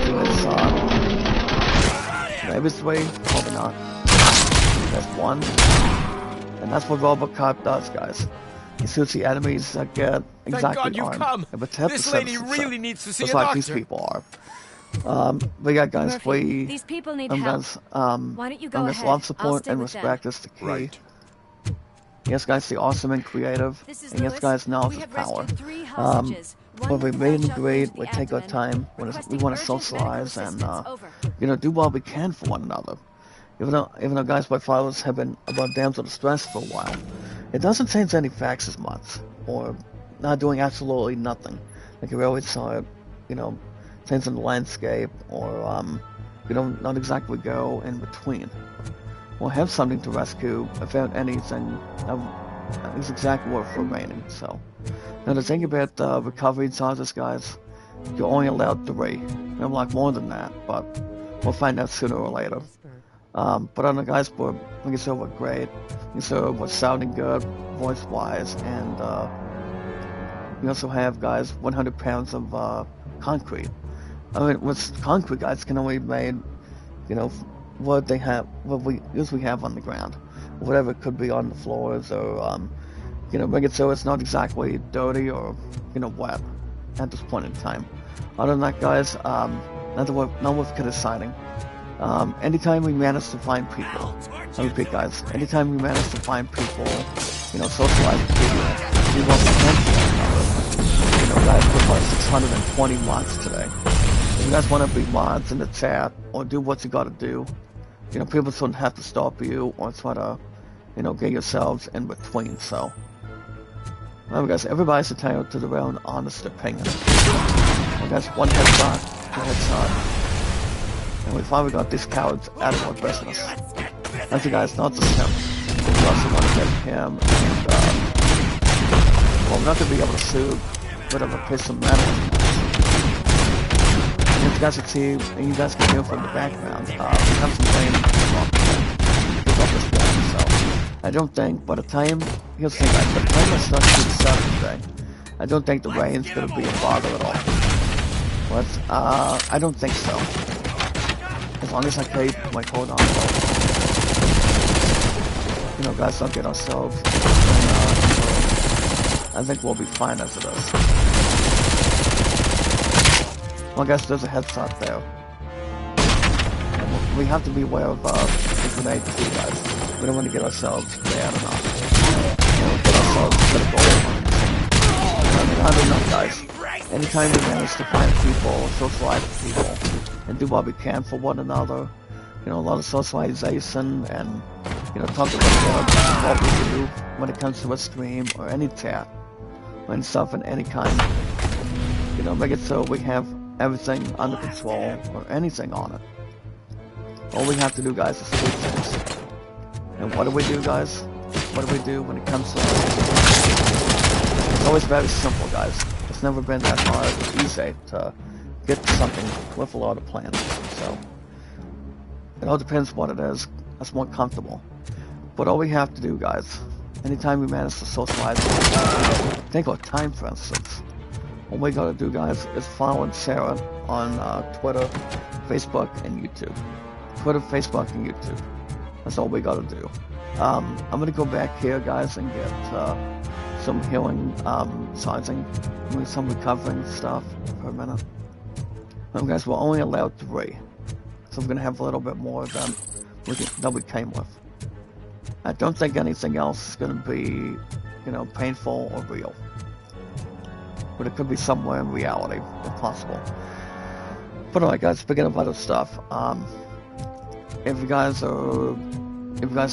[SPEAKER 1] two headshot, maybe three, probably not. There's one, and that's what Robocop does, guys. He shoots the enemies that get exactly armed and protect
[SPEAKER 3] this lady really needs to see
[SPEAKER 1] just
[SPEAKER 3] a
[SPEAKER 1] like
[SPEAKER 3] doctor.
[SPEAKER 1] these people are. But yeah, guys,
[SPEAKER 6] Murphy, these people need help. Why don't you go ahead?
[SPEAKER 1] Love, support, and respect is the key.
[SPEAKER 5] Right.
[SPEAKER 1] Yes, guys, the awesome and creative. And yes, guys, knowledge is power. When we meet and greet, we take our time. We want to socialize and, you know, do what we can for one another. Even though guys, my fathers have been above damsel distress for a while, it doesn't change any facts as much, or not doing absolutely nothing. Like you always saw it, you know, changing the landscape, or, you know, not exactly go in between. We'll have something to rescue without anything is exactly worth remaining. So, now the thing about the recovery charges, guys, you're only allowed 3. And I'm like more than that, but we'll find out sooner or later. But on the guys, like I said, we're great. You said we're sounding good, voice-wise, and we also have, guys, 100 pounds of concrete. I mean, with concrete, guys, can only be made, you know, what we usually have on the ground, whatever it could be on the floors, or you know, make it so it's not exactly dirty or, you know, wet at this point in time. Other than that, guys, not worth criticizing. Anytime we manage to find people, I repeat, guys, anytime we manage to find people, you know, socialize with people, we want to one another. You know, guys, put about 620 mods today. If you guys want to be mods in the chat, or do what you gotta do, you know, people shouldn't have to stop you or try to, you know, get yourselves in between. So, remember, guys, everybody's entitled to their own honest opinion. Well, guys, one headshot, two headshot, and we finally got these cowards out of our business. Thank you, guys, not just him. We also want to get him, and well, we're not gonna be able to sue, but I'm gonna pay some money. And you guys can see, and you guys can hear from the background, we have some rain about this one, so I don't think, by the time, here's the thing, guys, by the time I start shooting stuff today, I don't think the rain's gonna be a bother at all. But, I don't think so. As long as I keep my code on, you know, guys, don't get ourselves, and, I think we'll be fine as it is. Well, I guess there's a headshot there. We have to be aware of the grenade too, guys. We don't want to get ourselves bad enough. You know, get ourselves to the goal. I don't know, guys. Anytime we manage to find people, socialize with people, and do what we can for one another, you know, a lot of socialization and, you talk about what we do when it comes to a stream or any chat, or any stuff in any kind. Make it so we have everything under control or anything on it. All we have to do, guys, is tweak things. And what do we do, guys? What do we do when it comes to it? It's always very simple, guys. It's never been that hard or easy to get something with a lot of plans. So it all depends what it is that's more comfortable. But all we have to do, guys, anytime we manage to socialize, take our time, for instance. All we gotta do, guys, is follow Sarah on Twitter, Facebook, and YouTube. Twitter, Facebook, and YouTube. That's all we gotta do. I'm gonna go back here, guys, and get some healing, sizing, some recovering stuff for a minute. Guys, we're only allowed 3, so we're gonna have a little bit more than we came with. I don't think anything else is gonna be, painful or real. But it could be somewhere in reality, if possible. But alright, guys, speaking of other stuff, if you guys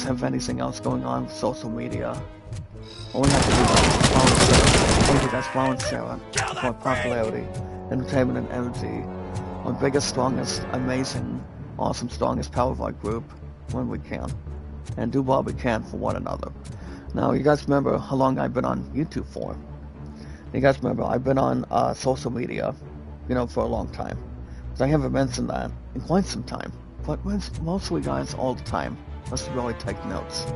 [SPEAKER 1] have anything else going on with social media, all we have to do is follow Sarah. All of you guys follow Sarah for popularity, entertainment, and energy. Our biggest, strongest, amazing, awesome, strongest power of our group when we can. And do what we can for one another. Now, you guys remember how long I've been on YouTube for? You guys remember, I've been on social media, for a long time. So I haven't mentioned that in quite some time. But mostly, guys, all the time. Let's really take notes.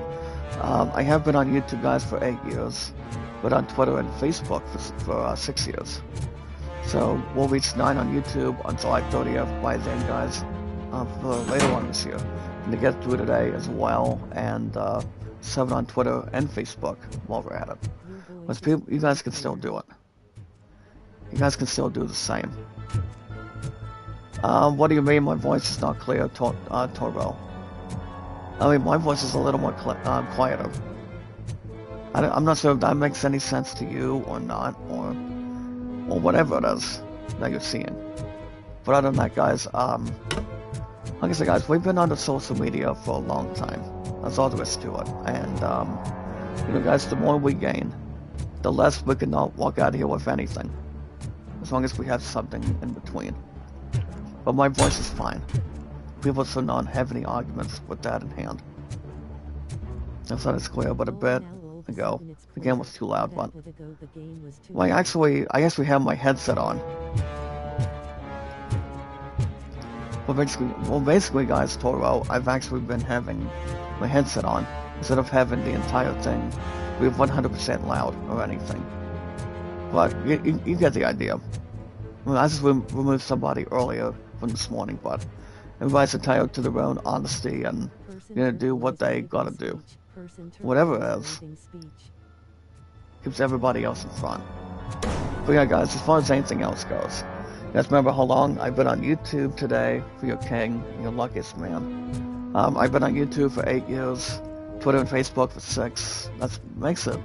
[SPEAKER 1] I have been on YouTube, guys, for 8 years. But on Twitter and Facebook for 6 years. So we'll reach 9 on YouTube on July 30th by then, guys, for later on this year. And to get through today as well, and 7 on Twitter and Facebook while we're at it. But you guys can still do it. You guys can still do the same. What do you mean my voice is not clear, Torbo? I mean, my voice is a little more quieter. I'm not sure if that makes any sense to you or not, or whatever it is that you're seeing. But other than that, guys, like I said, guys, we've been on the social media for a long time. That's all there is to it. And, guys, the more we gain, the less we can not walk out here with anything. As long as we have something in between. But my voice is fine. People should not have any arguments with that in hand. That's not as clear, but a bit ago, the game was too loud, but... Well, I actually have my headset on. Well, basically, guys, Toro, I've actually been having my headset on instead of having the entire thing be 100% loud or anything. But you get the idea. I mean, I just removed somebody earlier from this morning, but everybody's entitled to their own honesty and do what they gotta do. Whatever it is, keeps everybody else in front. But yeah, guys, as far as anything else goes, you guys remember how long I've been on YouTube today for your king, your luckiest man. I've been on YouTube for 8 years, Twitter and Facebook for 6. That makes it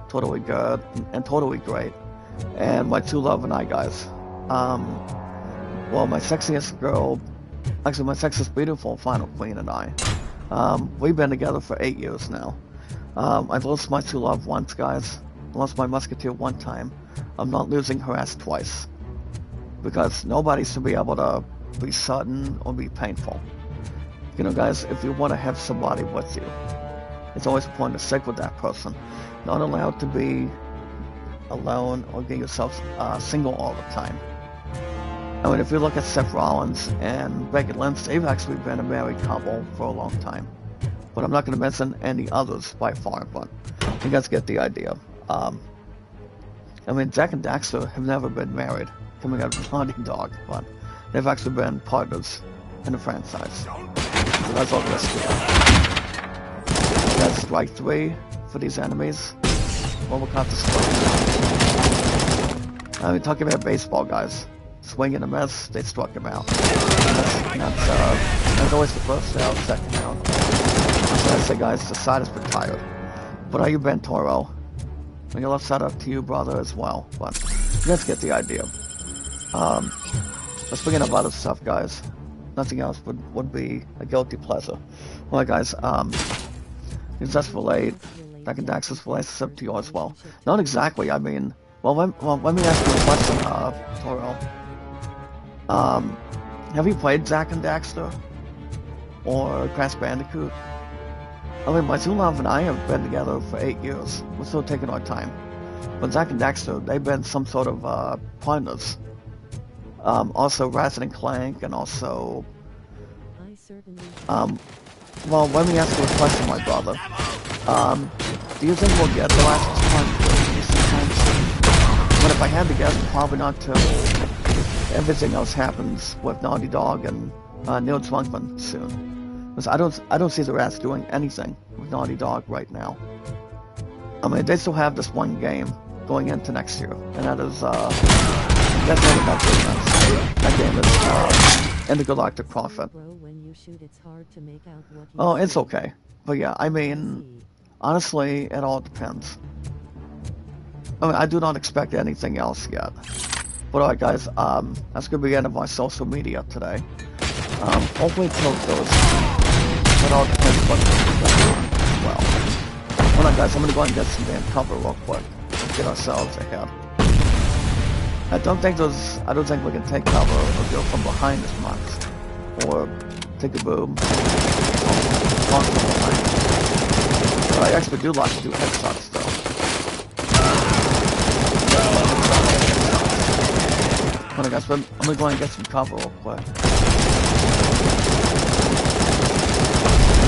[SPEAKER 1] totally good and totally great. And my true love and I, guys. Well, my sexiest girl, actually my sexiest beautiful final queen and I, we've been together for 8 years now. I've lost my true love once, guys. I lost my musketeer one time. I'm not losing her ass twice. Because nobody should be able to be sudden or be painful. Guys, if you want to have somebody with you, it's always important to stick with that person. Not allowed to be alone or get yourself single all the time. I mean, if you look at Seth Rollins and Becky Lynch, they've actually been a married couple for a long time. But I'm not going to mention any others by far, but you guys get the idea. I mean, Jack and Daxter have never been married, coming out of Blondie Dog, but they've actually been partners in the franchise. So that's all the rest of it. That's strike 3 for these enemies. Robocop destroyed. I mean, talking about baseball, guys. Swing and a miss, they struck him out. That's always the first out, second out. So I say, guys, the side has been tired. But how you been, Toro? On your left side up to you, brother, as well. But you guys get the idea. Let's begin about other stuff, guys. Nothing else would be a guilty pleasure. Alright, guys, Is that's relate? Dak and Daxter's relationship to you as well? Not exactly. I mean, well, let me ask you a question, Toro. Have you played Dak and Daxter or Crash Bandicoot? I mean, my Zulov and I have been together for 8 years. We're still taking our time. But Dak and Daxter, they've been some sort of partners. Also Ratchet and Clank, and also. Well, let me ask you a question, my brother. Do you think we'll get the last part sometime soon? But if I had to guess, probably not till everything else happens with Naughty Dog and Neil Druckmann soon. Because I don't see the Rats doing anything with Naughty Dog right now. I mean, they still have this one game going into next year, and that is that's really not good enough. That game is Intergalactic Prophet. Oh, it's okay. But yeah, I mean, honestly, it all depends. I mean, I do not expect anything else yet. But alright guys, that's gonna be the end of my social media today. Hopefully it goes. It all depends what well. Hold on guys, I'm gonna go ahead and get some damn cover real quick. Get ourselves ahead. I don't think we can take cover or go from behind this month. Or take a boom. From behind. But I actually do like to do headshots though. Hold on guys, I'm gonna go and get some cover real quick.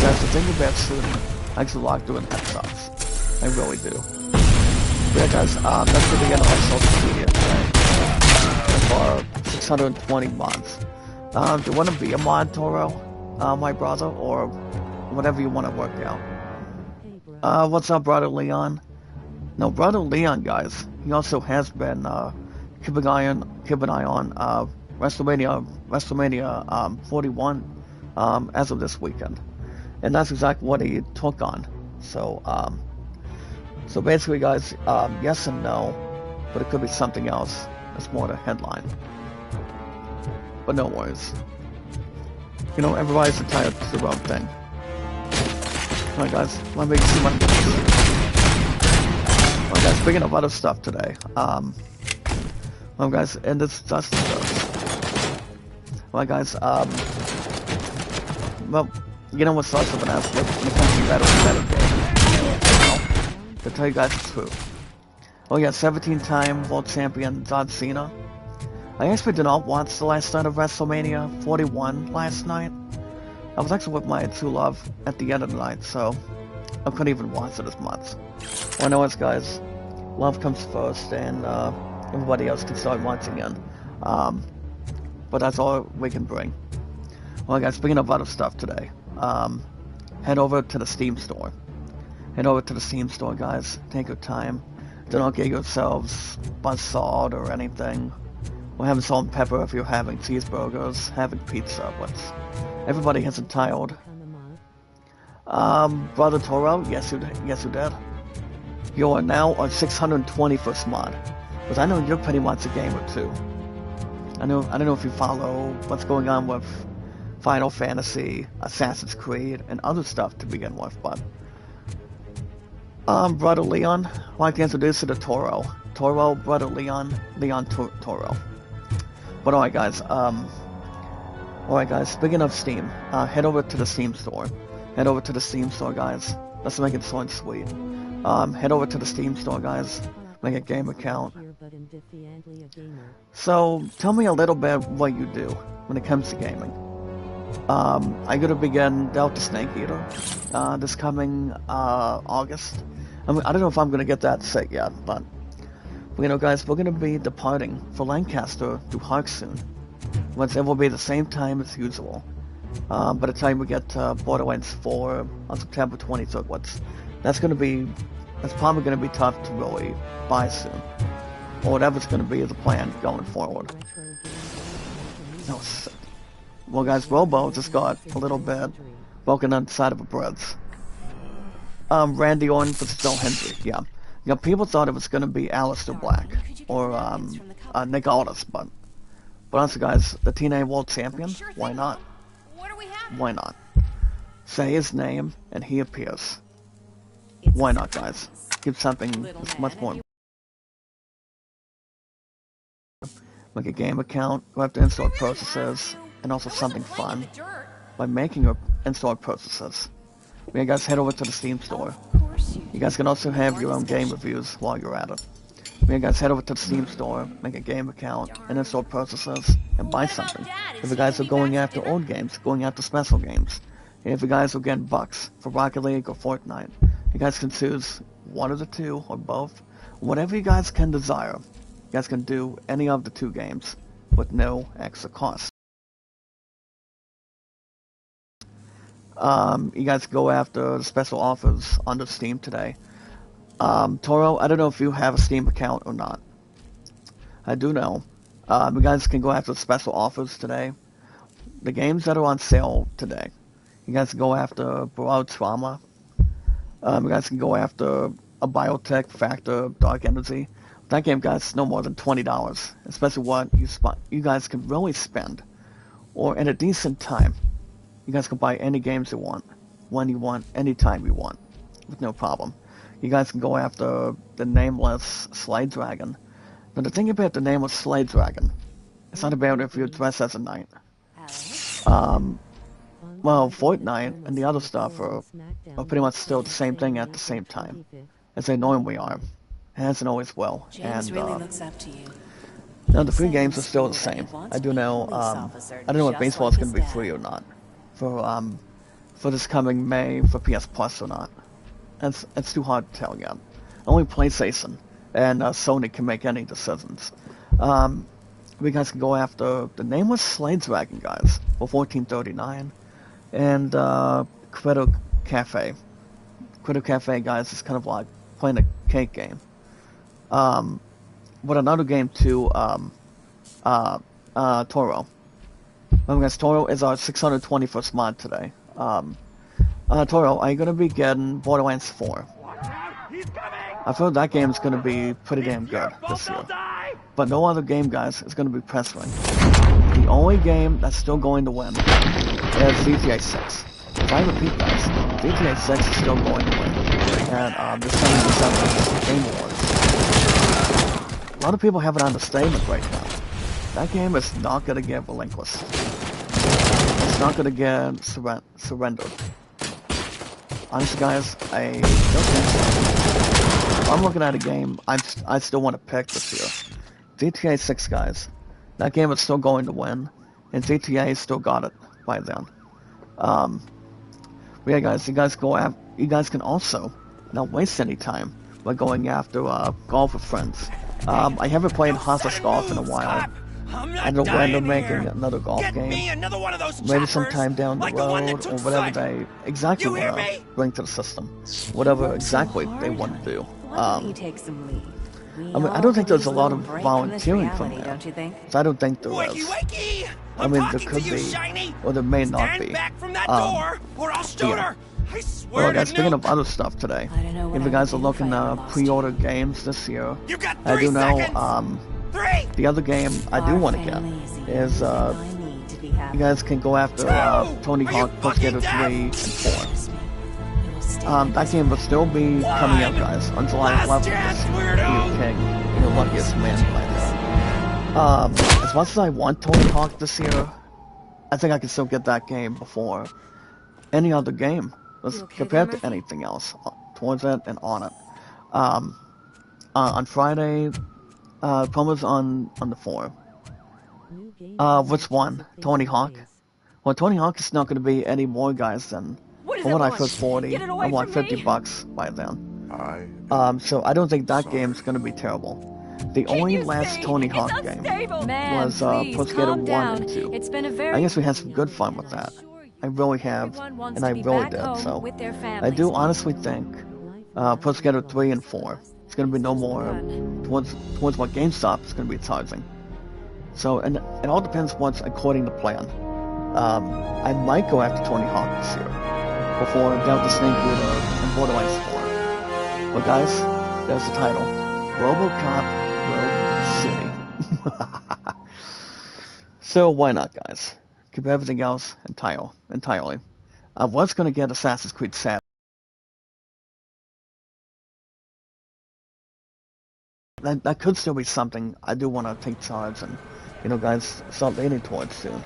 [SPEAKER 1] Guys, the thing about shooting, I actually like doing headshots. I really do. But yeah guys, that's the beginning of my social media today. For 620 mods. Do you want to be a mod, Toro? My brother, or whatever you want to work out. What's up, brother Leon? No, brother Leon, guys. He also has been keep an eye on WrestleMania 41 as of this weekend, and that's exactly what he took on. So so basically, guys, yes and no, but it could be something else. That's more the headline. But no worries. You know, everybody's entitled to their own thing. Alright guys, let me see my Alright guys, speaking of other stuff today, well guys, and this just well guys, well, you know what's also gonna happen when it comes to better game, to tell you guys the truth. Oh yeah, 17-time world champion John Cena. I actually did not watch the last night of WrestleMania 41 last night. I was actually with my true love at the end of the night, so I couldn't even watch it as much. Well, I know it's guys, love comes first, and everybody else can start watching in. But that's all we can bring. Well guys, speaking of other stuff today, head over to the Steam store. Head over to the Steam store, guys. Take your time. Do not get yourselves buzzsawed or anything. Or having salt and pepper if you're having cheeseburgers, having pizza, but everybody is entitled. Brother Toro, yes you did. You are now on 621st mod. Because I know you're pretty much a gamer too. I don't know if you follow what's going on with Final Fantasy, Assassin's Creed, and other stuff to begin with, but Brother Leon, I'd like to introduce you to Toro. Toro, Brother Leon, Toro. But alright guys, speaking of Steam, head over to the Steam store. Head over to the Steam store, guys. Let's make it short and sweet. Head over to the Steam store, guys. Make a game account. So, tell me a little bit what you do when it comes to gaming. I'm gonna begin Delta Snake Eater this coming August. I mean, I don't know if I'm gonna get that set yet, but you know, guys, we're gonna be departing for Lancaster to Hark soon. Once it will be the same time as usual. By the time we get to Borderlands 4 on September 23rd, that's probably gonna be tough to really buy soon, or whatever's gonna be the plan going forward. No, well, guys, Robo just got a little bit broken on the side of a bridge. Randy Orton versus Bill Hendry, yeah. You know, people thought it was going to be Aleister Black or Nick Aldis, but honestly, guys, the TNA World Champion, why not? Why not? Say his name, and he appears. why not, guys? Give something that's much more. Like a game account, go after installed processes, and also something fun by making your installed processes. You guys head over to the Steam store. You guys can also have your own game reviews while you're at it. You guys head over to the Steam store, make a game account, and install processes, and buy something. If you guys are going after old games, going after special games, and if you guys are getting bucks for Rocket League or Fortnite, you guys can choose one of the two or both. Whatever you guys can desire, you guys can do any of the two games with no extra cost. You guys go after the special offers under Steam today. Toro, I don't know if you have a Steam account or not. I do know. You guys can go after special offers today. The games that are on sale today. You guys can go after Broad Trauma. You guys can go after a Biotech Factor Dark Energy. That game, guys, no more than $20. Especially what you guys can really spend. Or in a decent time. You guys can buy any games you want. When you want, anytime you want. With no problem. You guys can go after the nameless Slade Dragon. Now the thing about the nameless Slade Dragon, it's not about if you dress as a knight. Well, Fortnite and the other stuff are pretty much still the same thing at the same time, as they normally are. It hasn't always will. And now the free games are still the same. I do know. I don't know if baseball is going to be free or not for this coming May for PS Plus or not. It's too hard to tell yet. Only PlayStation and Sony can make any decisions. We guys can go after the nameless Slade Dragon, guys, for $14.39, and Crypto Cafe. Crypto Cafe, guys, is kind of like playing a cake game. But another game too, Toro. Guys, Toro is our 621st mod today. Toro, are you gonna be getting Borderlands 4? I've heard that game's gonna be pretty damn good this year. But no other game, guys, is gonna be press ring. The only game that's still going to win is GTA 6. If I repeat, guys, GTA 6 is still going to win. And this coming December's Game Awards. A lot of people have an understatement right now. That game is not gonna get relinquished. It's not gonna get surrendered. Honestly, guys, I don't think so. If I'm looking at a game I still want to pick this year. GTA 6, guys. That game is still going to win, and GTA still got it by then. But yeah, guys, you guys can also not waste any time by going after golf with friends. I haven't played Hostage Golf in a while. I don't know when they're making another golf game. Maybe sometime down the road, or whatever they exactly want to bring to the system. Whatever exactly they want to do. I mean, I don't think there's a lot of volunteering from there. So I don't think there is. I mean, there could be, or there may not be. Yeah. Well, guys, speaking of other stuff today, if you guys are looking to pre-order games this year, I do know, the other game I do want to get is, you guys can go after Tony Hawk Pro Skater 3 and 4. That game will still be coming out, guys, on July 11th. Be king, you're the luckiest man by there. As much as I want Tony Hawk this year, I think I can still get that game before any other game, compared to anything else, towards it and on it. On Friday, promos on the forum. Which one? Tony Hawk? Well, Tony Hawk is not going to be any more, guys, than when I first 40. I'm like $50 by then. So I don't think that game's going to be terrible. The only last Tony Hawk game was Pro Skater 1 and 2. I guess we had some good fun with that. I really have, and I really did. So I do honestly think Pro Skater 3 and 4. It's going to be no more towards what GameStop is going to be charging. So, and it all depends what's according to plan. I might go after Tony Hawk this year before Delta Snake Eater and Borderlands 4. But guys, there's the title: Robocop Rogue City. So why not, guys? Keep everything else entirely. I was going to get Assassin's Creed 7. that could still be something I do want to take charge and, guys, start leaning towards soon.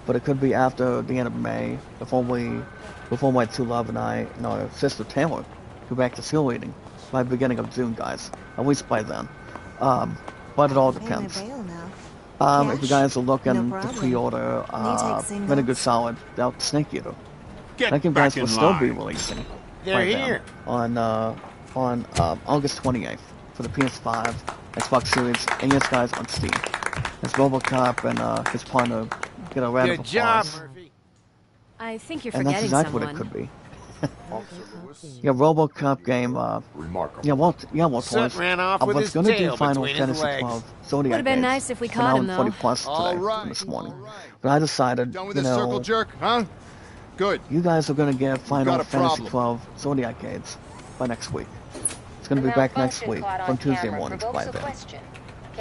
[SPEAKER 1] But it could be after the end of May, before my true love and I and our sister Taylor go back to school reading, by the beginning of June, guys. At least by then. But it all depends. If you guys are looking to pre-order Vinegar Solid without Snake Eater, that game, guys, will still be releasing by then on August 28th for the PS5, Xbox Series, and yes, guys, on Steam. As Robocop and his partner get a round of applause. Good job, Murphy.
[SPEAKER 6] I think you're
[SPEAKER 1] forgetting
[SPEAKER 6] someone.
[SPEAKER 1] And that's exactly what it could be. Yeah, Robocop game.
[SPEAKER 5] Remarkable.
[SPEAKER 1] Yeah, Walt
[SPEAKER 2] ran off with his
[SPEAKER 1] gonna
[SPEAKER 2] tail
[SPEAKER 1] do Final
[SPEAKER 2] between his
[SPEAKER 1] Fantasy
[SPEAKER 2] legs.
[SPEAKER 1] 12 Zodiac
[SPEAKER 6] Would have been nice if we caught him, though.
[SPEAKER 1] 40 plus today, this morning. But I decided,
[SPEAKER 7] Done with this circle jerk, huh? Good.
[SPEAKER 1] You guys are gonna get Final Fantasy 12 Zodiac Aids by next week. It's gonna be back next week from Tuesday mornings by then.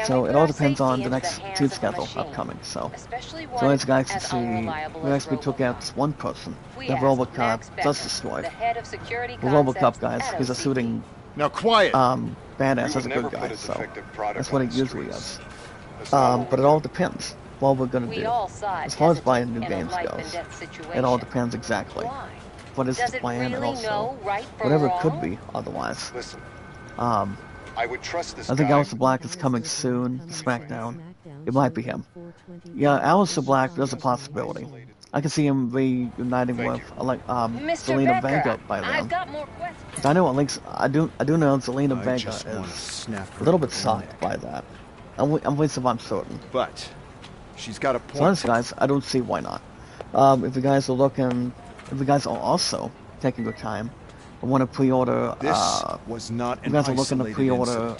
[SPEAKER 1] So it all depends on the next team schedule upcoming. So as you guys can see, we actually took out this one person that Robocop does destroy. Well, Robocop, guys, he's a shooting badass as a good guy, so that's what it usually is. But it all depends what we're gonna do. As far as buying new games goes, it all depends exactly. What is the plan and also whatever it could be otherwise.
[SPEAKER 7] I would trust this
[SPEAKER 1] I think Alistair Black is coming soon to SmackDown. It might be him. Yeah, Alistair Black, there's a possibility. I can see him reuniting with Zelina Vega by then. I know at least I do know Zelina Vega is a little bit shocked by that. At least if I'm certain.
[SPEAKER 7] But she's got a point.
[SPEAKER 1] So honestly, guys, I don't see why not. If you guys are looking, if you guys are also taking your time, I want to pre-order.
[SPEAKER 7] This was not an
[SPEAKER 1] you guys are looking to pre-order.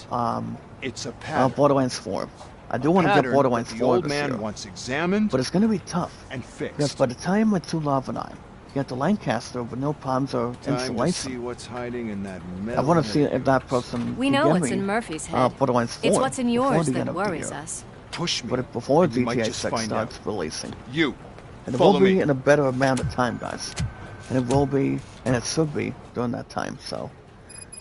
[SPEAKER 7] It's a pattern.
[SPEAKER 1] Borderlands 4. I do want to get Borderlands 4 this year,
[SPEAKER 7] wants examined,
[SPEAKER 1] but it's going to be tough.
[SPEAKER 7] And fixed.
[SPEAKER 1] Because by the time my true love and I get to Lancaster with no problems or installation,
[SPEAKER 7] see what's hiding in that
[SPEAKER 1] I want to see if that person.
[SPEAKER 6] We know what's in Murphy's head.
[SPEAKER 1] Borderlands 4.
[SPEAKER 6] It's what's in yours that worries us.
[SPEAKER 7] Push me.
[SPEAKER 1] But before GTA 6 starts releasing, and it
[SPEAKER 7] will
[SPEAKER 1] be in a better amount of time, guys. And it will be, and it should be, during that time, so,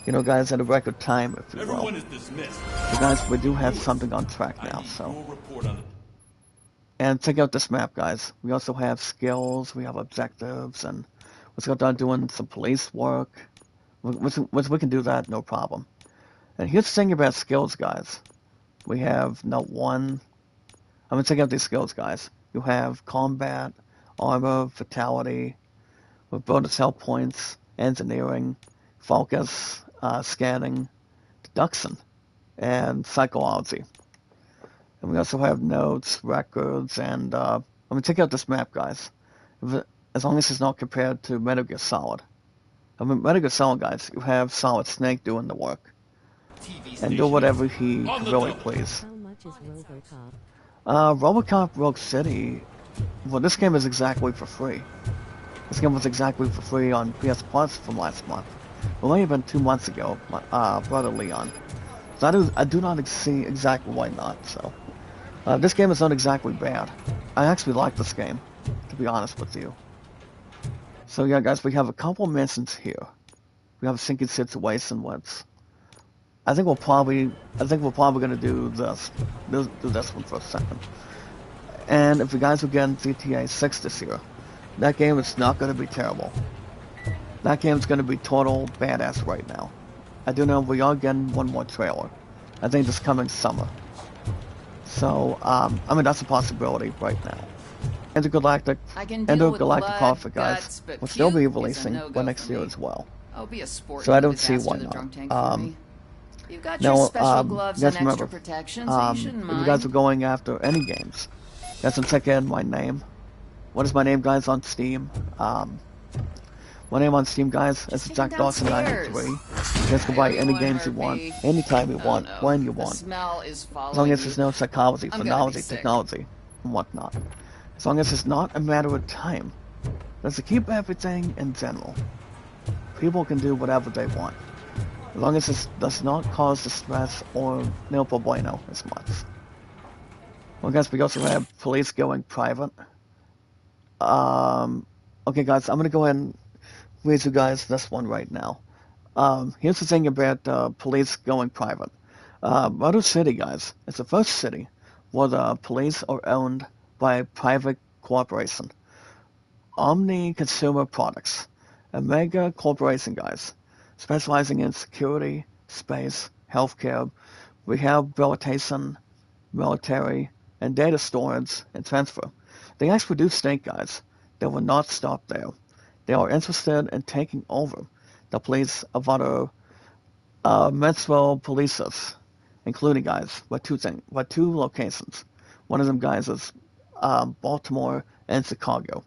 [SPEAKER 1] guys, at a record time, if you will.
[SPEAKER 8] Everyone is dismissed.
[SPEAKER 1] So, guys, we do have something on track now, so. And check out this map, guys. We also have skills, we have objectives, and let's go down doing some police work. Which we can do that, no problem. And here's the thing about skills, guys. We have Note 1. I'm going to check out these skills, guys. You have combat, armor, fatality, with bonus health points, engineering, focus, scanning, deduction, and psychology. And we also have notes, records, and I'm going to check out this map, guys. As long as it's not compared to Metal Gear Solid. I mean, Metal Gear Solid, guys, you have Solid Snake doing the work. And do whatever he really please.
[SPEAKER 6] How much is Robocop?
[SPEAKER 1] Robocop Rogue City, well, this game is exactly for free. This game was exactly for free on PS Plus from last month. Well, only been 2 months ago, brother Leon. So I do not see exactly why not, so. This game is not exactly bad. I actually like this game, to be honest with you. So yeah, guys, we have a couple missions here. We have a sinking situation with. I think we're probably gonna do this one for a second. And if you guys are getting GTA 6 this year, that game is not gonna be terrible. That game's gonna be total badass right now. I do know we are getting one more trailer. I think this coming summer. So, I mean, that's a possibility right now. Intergalactic Profit, guys, will still be releasing by next year as well. So I don't see why not.
[SPEAKER 9] You've got your special gloves and
[SPEAKER 1] remember,
[SPEAKER 9] extra protection, so you shouldn't mind.
[SPEAKER 1] If you guys are going after any games, you guys can check in my name. What is my name, guys, on Steam? My name on Steam, guys, is Jack Dawson 93. You guys can buy any games you want, anytime you want, when you want. As long as there's no psychology, phrenology, technology, and whatnot. As long as it's not a matter of time. That's to keep everything in general. People can do whatever they want. As long as it does not cause the stress or no problemo as much. Well, guys, we also have police going private. Okay, guys, I'm gonna go ahead and read you guys this one right now. Here's the thing about police going private. Motor City, guys, is the first city where the police are owned by a private corporation. Omni Consumer Products, a mega corporation, guys, specializing in security, space, healthcare, rehabilitation, military, and data storage and transfer. They actually do state, guys, they will not stop there. They are interested in taking over the police of other metro polices, including, guys, with two locations. One of them, guys, is Baltimore and Chicago.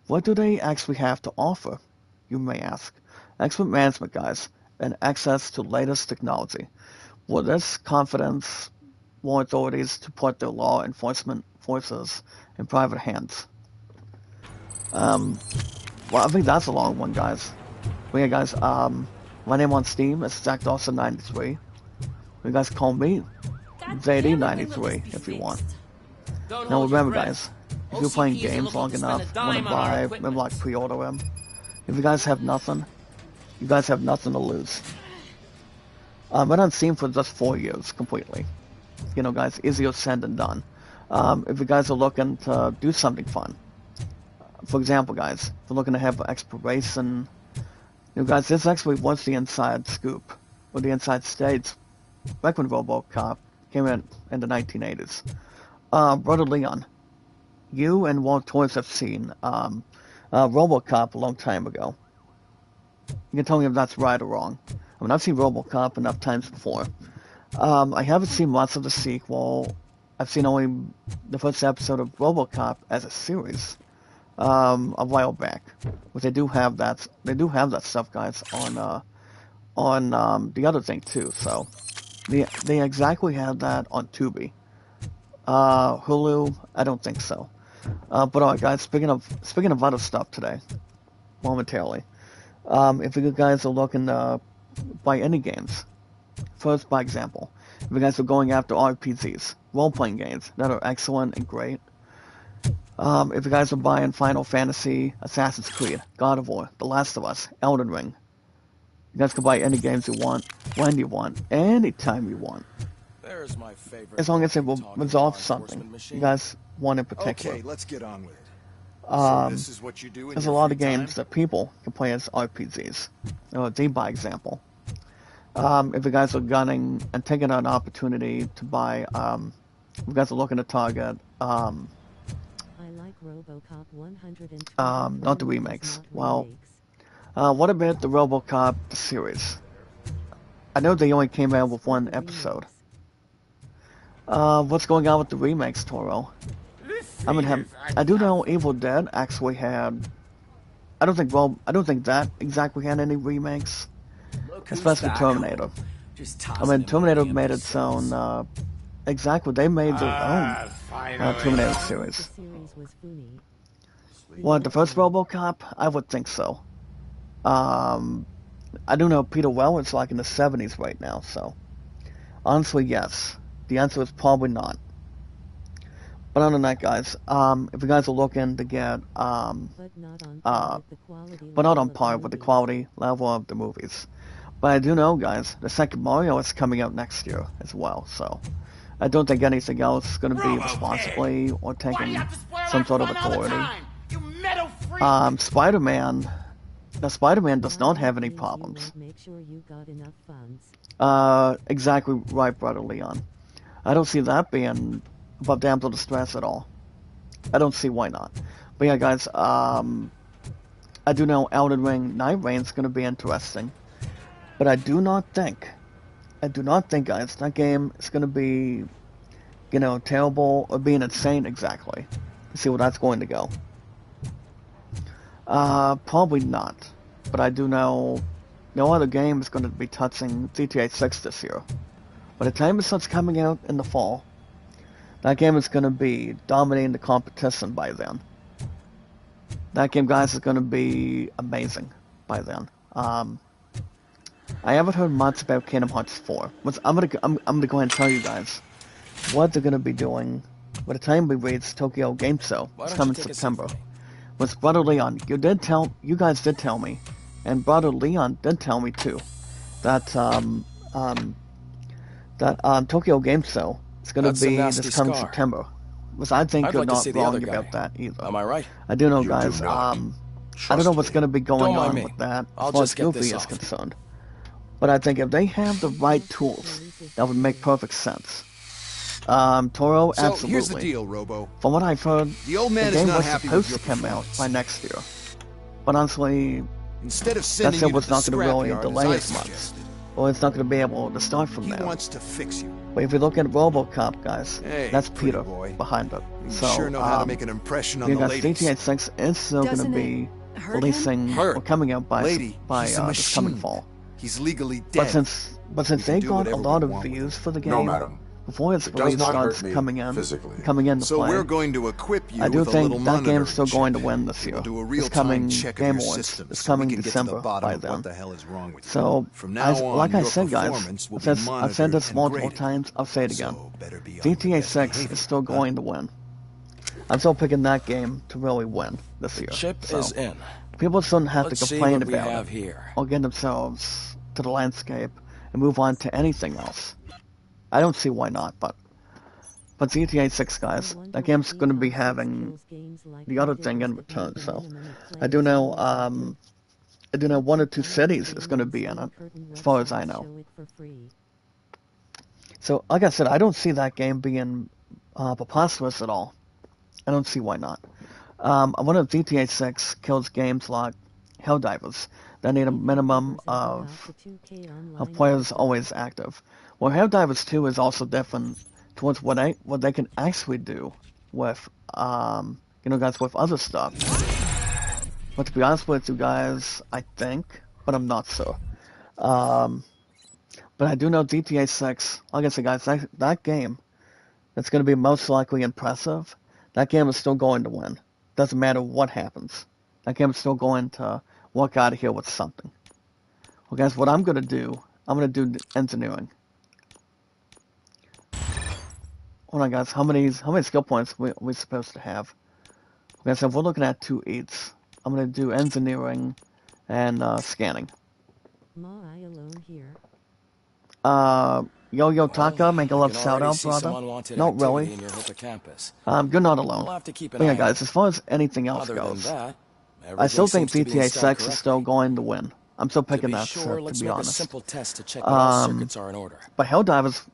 [SPEAKER 1] What do they actually have to offer, you may ask? Expert management, guys, and access to latest technology. Will this confidence want authorities to put their law enforcement forces in private hands? Well, I think that's a long one, guys. But yeah, guys, my name on Steam is Zach Dawson 93. You guys call me ZD93 if you want. Now remember, guys, if you're playing games long enough, want to buy, maybe like pre-order them, if you guys have nothing, you guys have nothing to lose. I've been on Steam for just 4 years completely. You know, guys, easier said than done. If you guys are looking to do something fun, for example, guys, if you're looking to have exploration, you know, guys, this actually was the inside scoop, or the inside states, back when Robocop came in the 1980s. Brother Leon, you and Walt Toys have seen Robocop a long time ago. You can tell me if that's right or wrong. I mean, I've seen Robocop enough times before. I haven't seen much of the sequel. I've seen only the first episode of Robocop as a series a while back. But they do have that. They do have that stuff, guys, on the other thing too. So they exactly have that on Tubi. Hulu, I don't think so. But alright, guys. Speaking of other stuff today, momentarily. If you guys are looking to buy any games, first, by example, if you guys are going after RPGs, role-playing games that are excellent and great, if you guys are buying Final Fantasy, Assassin's Creed, God of War, The Last of Us, Elden Ring, you guys can buy any games you want, when you want, anytime you want.
[SPEAKER 3] There's my favorite.
[SPEAKER 1] As long as it will resolve something you guys want in particular.
[SPEAKER 3] Okay, let's get on with it. So this is what you do in
[SPEAKER 1] there's a lot of games that people can play as RPGs. By example. If you guys are gunning and taking an opportunity to buy, if you guys are looking to target,
[SPEAKER 6] I like Robocop 120.
[SPEAKER 1] not the remakes. Well, what about the Robocop series? I know they only came out with one episode. What's going on with the remakes, Toro? I do know Evil Dead actually had. I don't think that exactly had any remakes, especially Terminator. I mean, Terminator made its own. Exactly, they made their own Terminator series. What, the first Robocop? I would think so. I do know Peter Weller's like in the 70s right now, so honestly, yes. The answer is probably not. But other than that, guys, if you guys are looking to get, but not on par with the quality level of the movies. But I do know, guys, the second Mario is coming out next year as well, so I don't think anything else is going to be responsibly or taking some sort of authority. Spider-Man does not have any problems. Exactly right, Brother Leon. I don't see that being above damsel distress at all. I don't see why not. But yeah, guys, I do know Elden Ring Night Rain's going to be interesting. But I do not think, guys, that game is going to be, you know, terrible or being insane exactly. Let's see where that's going to go. Probably not. But I do know no other game is going to be touching GTA 6 this year. By the time it starts coming out in the fall, that game is going to be dominating the competition by then. That game, guys, is going to be amazing by then. I haven't heard much about Kingdom Hearts 4. I'm gonna go ahead and tell you guys what they're going to be doing by the time we reach Tokyo Game Show. It's coming in September. With Brother Leon, you guys did tell me, and Brother Leon did tell me too, that that Tokyo Game Show is going to be this coming September. Which I think you're not wrong about that either.
[SPEAKER 3] Am I right?
[SPEAKER 1] I do know, guys. I don't know what's going to be going on with that as far as Goofy is concerned. But I think if they have the right tools, that would make perfect sense. Toro, absolutely.
[SPEAKER 7] So here's the deal, Robo.
[SPEAKER 1] From what I've heard,
[SPEAKER 7] the
[SPEAKER 1] game was supposed to come out by next year. But honestly,
[SPEAKER 7] instead of
[SPEAKER 1] that said was not going to really delay as much. Or it's not going to be able to start from there.
[SPEAKER 7] He wants to fix you.
[SPEAKER 1] But if you look at Robocop, guys,
[SPEAKER 7] hey,
[SPEAKER 1] that's Peter behind it.
[SPEAKER 7] So, sure know how to make an impression on the ladies.
[SPEAKER 1] GTA 6 is still going to be releasing or coming out by this coming fall.
[SPEAKER 7] He's legally dead.
[SPEAKER 1] But since they got a lot of views for the game, before its release starts coming into
[SPEAKER 7] so
[SPEAKER 1] play,
[SPEAKER 7] we're going to equip you
[SPEAKER 1] I do
[SPEAKER 7] with
[SPEAKER 1] think
[SPEAKER 7] a
[SPEAKER 1] that game's still going to win this year. It's coming Game Awards. It's coming December by then. So, like I said, guys, I've said this multiple times, I'll say it again. GTA 6 is still going to win. I'm still picking that game to really win this year.
[SPEAKER 3] Chip is in.
[SPEAKER 1] People shouldn't have to complain about it or get themselves to the landscape and move on to anything else. I don't see why not, but GTA 6, guys, that game's going to be having the other thing in return. So I do know one or two cities is going to be in it, as far as I know. So like I said, I don't see that game being preposterous at all. I don't see why not. One of GTA 6 kills games like Helldivers that need a minimum of players always active. Well, Helldivers 2 is also different towards what they can actually do with, guys, with other stuff. But to be honest with you guys, I think, but I'm not sure. But I do know GTA 6, like I said, guys, that game that's going to be most likely impressive, that game is still going to win. Doesn't matter what happens. That game is still going to walk out of here with something. Well, guys, what I'm going to do engineering. Hold on, guys. How many skill points we supposed to have? Okay, so if we're looking at 2 eats, I'm going to do engineering and scanning. Yo Taka, make a love shout out, brother. Not really. You're not alone. But yeah, guys, as far as anything else goes, I still think GTA 6 is still going to win. I'm still picking that, to be honest. But Helldivers,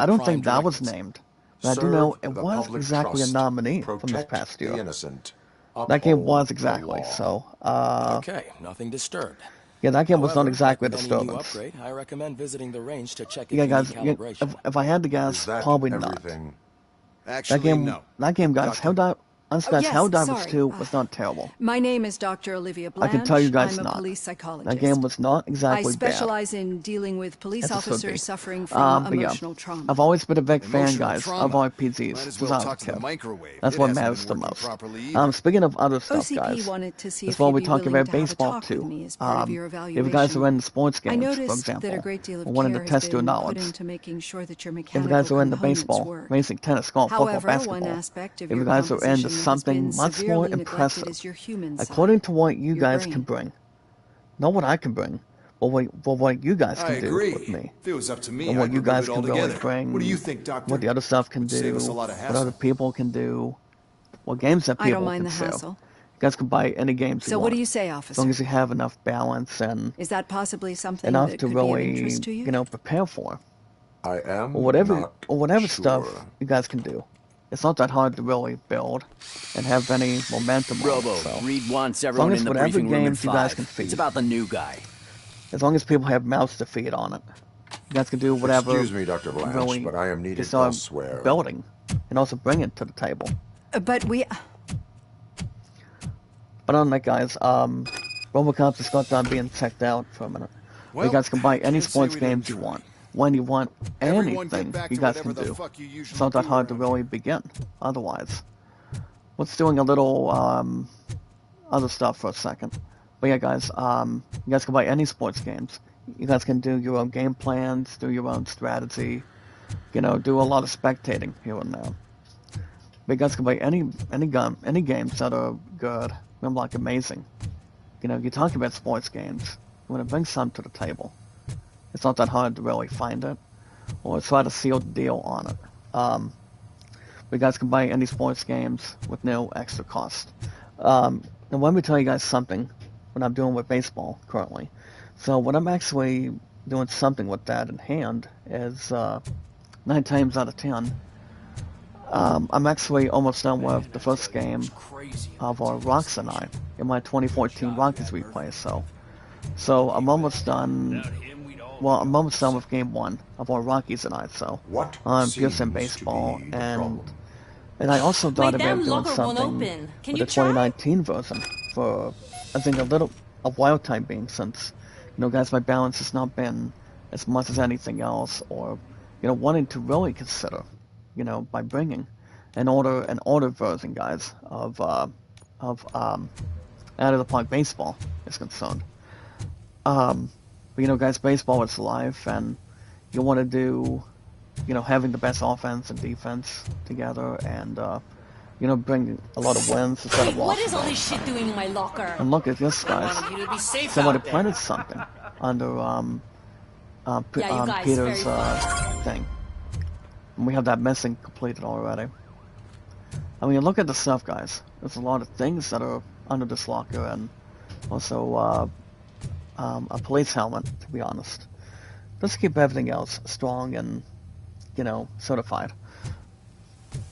[SPEAKER 1] I don't think that was named. But I do know it was exactly a nominee from this past year. That game was exactly, so,
[SPEAKER 3] okay, nothing disturbed.
[SPEAKER 1] Yeah, that game was not exactly a disturbance.
[SPEAKER 3] Upgrade, I recommend visiting the range to check
[SPEAKER 1] yeah, guys, if I had to guess, probably everything? Not.
[SPEAKER 7] Actually,
[SPEAKER 1] that game, guys, Helldivers 2 was not terrible.
[SPEAKER 9] My name is Dr. Olivia Blanche.
[SPEAKER 1] I can tell you guys
[SPEAKER 9] I'm a
[SPEAKER 1] not.
[SPEAKER 9] Police psychologist.
[SPEAKER 1] That game was not exactly
[SPEAKER 9] bad. I specialize in dealing with police officers suffering from emotional trauma.
[SPEAKER 1] I've always been a big fan, guys, of RPGs. That's what matters the most. Speaking of other stuff, guys, that's why we're talking about baseball too. If you guys are into sports games, for example, or wanted to test your knowledge, if you guys are into baseball, racing, tennis, golf, football, basketball, if you guys are into something much more impressive, according to what you guys can bring, not what I can bring, but what you guys can do with me,
[SPEAKER 7] if it was up to me,
[SPEAKER 1] and what you guys can really bring,
[SPEAKER 7] what do you think, Doctor?
[SPEAKER 1] what the other stuff can do, what other people can do, what games that people can sell. You guys can buy any games you want.
[SPEAKER 9] So what do you say, officer?
[SPEAKER 1] As long as you have enough balance and
[SPEAKER 9] is that possibly something
[SPEAKER 1] enough
[SPEAKER 9] that
[SPEAKER 1] to
[SPEAKER 9] could
[SPEAKER 1] really,
[SPEAKER 9] be of interest to you?
[SPEAKER 1] Prepare for.
[SPEAKER 5] I am
[SPEAKER 1] or whatever
[SPEAKER 5] sure.
[SPEAKER 1] stuff you guys can do. It's not that hard to really build and have any momentum.
[SPEAKER 8] Robo, read once, everyone in the briefing room in 5.
[SPEAKER 1] You guys can feed.
[SPEAKER 8] It's about the new guy.
[SPEAKER 1] As long as people have mouths to feed on it, you guys can do whatever.
[SPEAKER 5] Excuse me, Dr. Blanche,
[SPEAKER 1] really
[SPEAKER 5] but I am needed elsewhere.
[SPEAKER 1] Building, and also bring it to the table.
[SPEAKER 9] But
[SPEAKER 1] on that, guys, Robocop just got done being checked out for a minute. Well, you guys can buy any sports games you want. When you want anything, you guys can do. It's not that hard to really begin, otherwise. Let's doing a little other stuff for a second. But yeah, guys, you guys can buy any sports games. You guys can do your own game plans, do your own strategy, do a lot of spectating here and there. But you guys can buy any games that are good, and like amazing. You're talking about sports games. You want to bring some to the table. It's not that hard to really find it. or try to seal the deal on it. You guys can buy any sports games with no extra cost. Now let me tell you guys something, what I'm doing with baseball currently. So what I'm actually doing something with that in hand is 9 times out of 10, I'm actually almost done with the first game of our Rocks and I in my 2014 Rockies replay. So I'm almost done. Well, I'm almost done with game 1 of our Rockies and I. So I'm just in baseball, and I also thought about doing something with the 2019 version for I think a while time being, since guys, my balance has not been as much as anything else, or wanting to really consider by bringing an older version, guys, of out of the park baseball is concerned. But guys, baseball is life, and you want to do having the best offense and defense together, and bring a lot of wins instead of losses.
[SPEAKER 6] What is all this shit doing in my locker?
[SPEAKER 1] And look at this, guys. Somebody planted something under Peter's thing. And we have that missing completed already. I mean, look at the stuff, guys. There's a lot of things that are under this locker, and also a police helmet, to be honest. Let's keep everything else strong and, certified.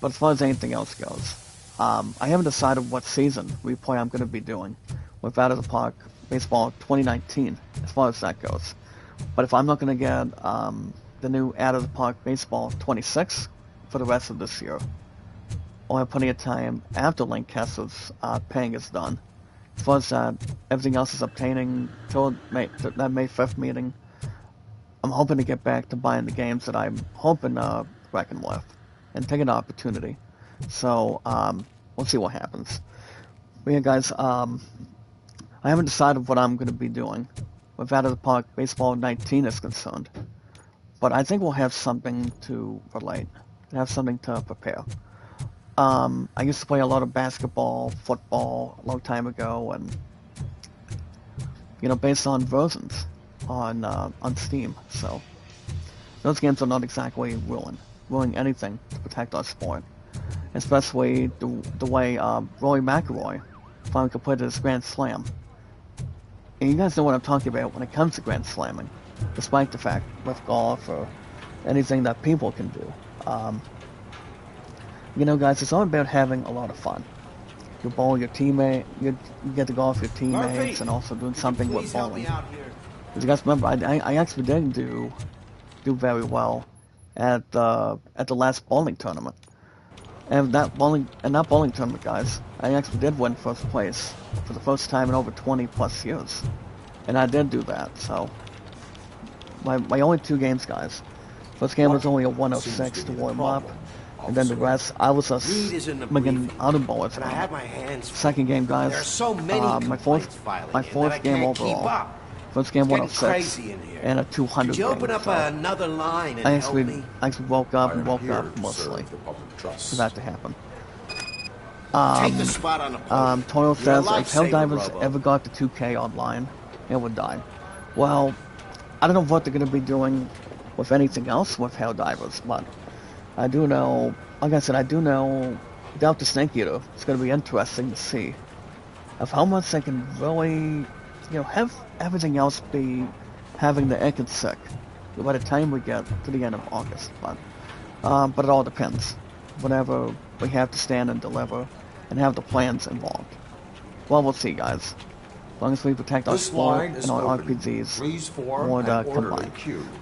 [SPEAKER 1] But as far as anything else goes, I haven't decided what season replay I'm going to be doing with Out of the Park Baseball 2019, as far as that goes. But if I'm not going to get the new Out of the Park Baseball 26 for the rest of this year, I'll have plenty of time after Lancaster's paying is done. As far as that, everything else is obtaining till that May 5th meeting. I'm hoping to get back to buying the games that I'm hoping to reckon with and take an opportunity. So, we'll see what happens. But yeah, guys, I haven't decided what I'm going to be doing with Out of the Park Baseball 19 is concerned. But I think we'll have something to relate, and have something to prepare. I used to play a lot of basketball, football a long time ago, and based on versions on Steam. So those games are not exactly ruining anything to protect our sport, especially the way Rory McIlroy finally completed his Grand Slam. And you guys know what I'm talking about when it comes to Grand Slamming, despite the fact with golf or anything that people can do. Guys, it's all about having a lot of fun. You bowl your teammate, you get to golf your teammates, and also doing something with bowling. Because you guys remember, I actually didn't do very well at the last bowling tournament. And that bowling tournament, guys, I actually did win first place for the first time in over 20 plus years. And I did do that, so my only 2 games, guys. First game was only a 106 to warm up. And then the rest, I was just making out of bullets. Second game, guys, my fourth game overall. First game 106 and a 200 game.
[SPEAKER 3] Open up another line
[SPEAKER 1] I actually woke up mostly for that to happen. Toil says, if Helldivers ever got to 2K online, it would die. Well, I don't know what they're going to be doing with anything else with Helldivers, but I do know, like I said, Delta Snake Eater, it's going to be interesting to see of how much they can really, have everything else be having the ick and sick by the time we get to the end of August. But it all depends. Whatever we have to stand and deliver and have the plans involved. Well, we'll see, guys. As long as we protect our sport and our RPGs, more to combine.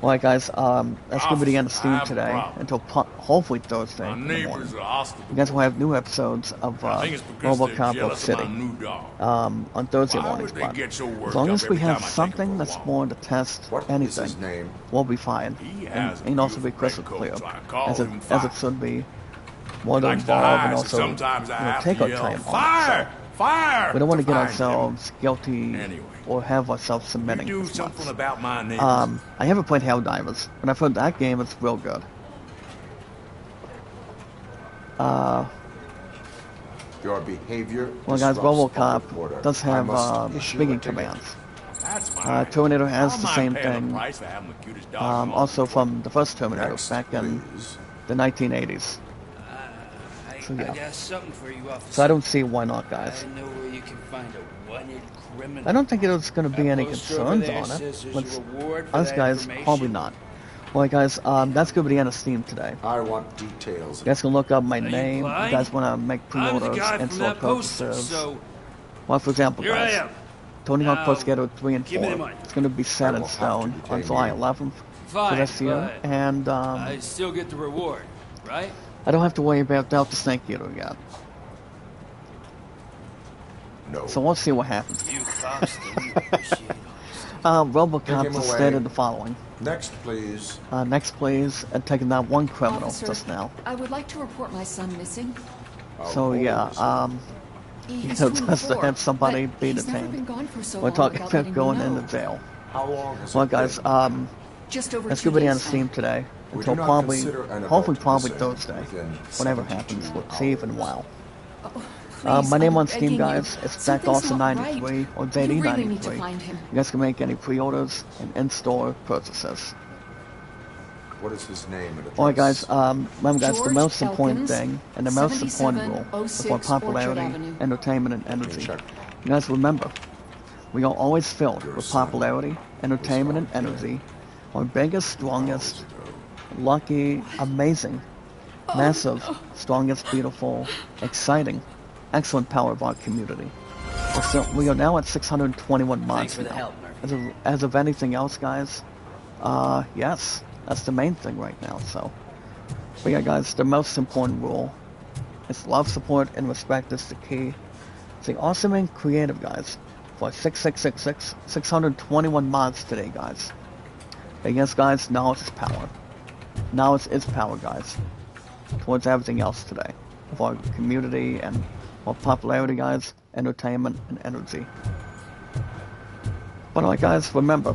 [SPEAKER 1] Alright, guys, that's going to be the end of Steam today, until hopefully Thursday in the morning. You guys will have new episodes of Robocop City on Thursday mornings, but as long as we have something that's more to test anything, we'll be fine. And also be crystal clear, as it should be, more to involve and also take our time on it.
[SPEAKER 3] Fire!
[SPEAKER 1] We don't want to get ourselves guilty or have ourselves submitting as much. I haven't played Helldivers, but I've heard that game is real good.
[SPEAKER 5] Your behavior.
[SPEAKER 1] Well, guys, Robocop does have speaking commands. Terminator has the same thing. Also from the first Terminator back in the 1980s. So yeah. So I don't see why not, guys. I don't think there's going to be any concerns on it. Us guys, probably not. Well, guys, that's going to be the end of Steam today.
[SPEAKER 5] I want details.
[SPEAKER 1] You guys can look up my name. You guys want to make pre-orders and store purchases. Well, for example, guys, Tony Hawk Pro Skater 3 and 4. It's going to be set in stone on July 11th for this year. And
[SPEAKER 3] I still get the reward, right?
[SPEAKER 1] I don't have to worry about Delta Snake Eater yet.
[SPEAKER 5] No.
[SPEAKER 1] So we'll see what happens. Robocop has stated the following.
[SPEAKER 5] Next, please.
[SPEAKER 1] Next, please. And taking down one criminal just now.
[SPEAKER 9] I would like to report my son missing.
[SPEAKER 1] So yeah, just to have somebody be detained. We're talking about going into jail.
[SPEAKER 5] How long has
[SPEAKER 1] well, guys,
[SPEAKER 9] just over
[SPEAKER 1] that's gonna be on Steam today until probably, hopefully, probably Thursday. Whatever happens with Steve and WoW. My name on Steam, guys, is JackDawson93 or JD93. You guys can make any pre-orders and in-store purchases.
[SPEAKER 5] What is his name?
[SPEAKER 1] Alright, guys, remember, guys, the most important thing and the most important rule before popularity, entertainment, and energy. You guys remember, we are always filled with popularity, entertainment, and energy. Our biggest, strongest, lucky, amazing, massive, strongest, beautiful, exciting, excellent power of our community. So we are now at 621 mods now. As of anything else, guys, yes, that's the main thing right now. So, but yeah, guys, the most important rule is love, support, and respect is the key. It's the awesome and creative, guys, for 621 mods today, guys. And yes, guys, knowledge is power. Knowledge is power, guys, towards everything else today. Of our community and our popularity, guys, entertainment, and energy. But alright, guys, remember,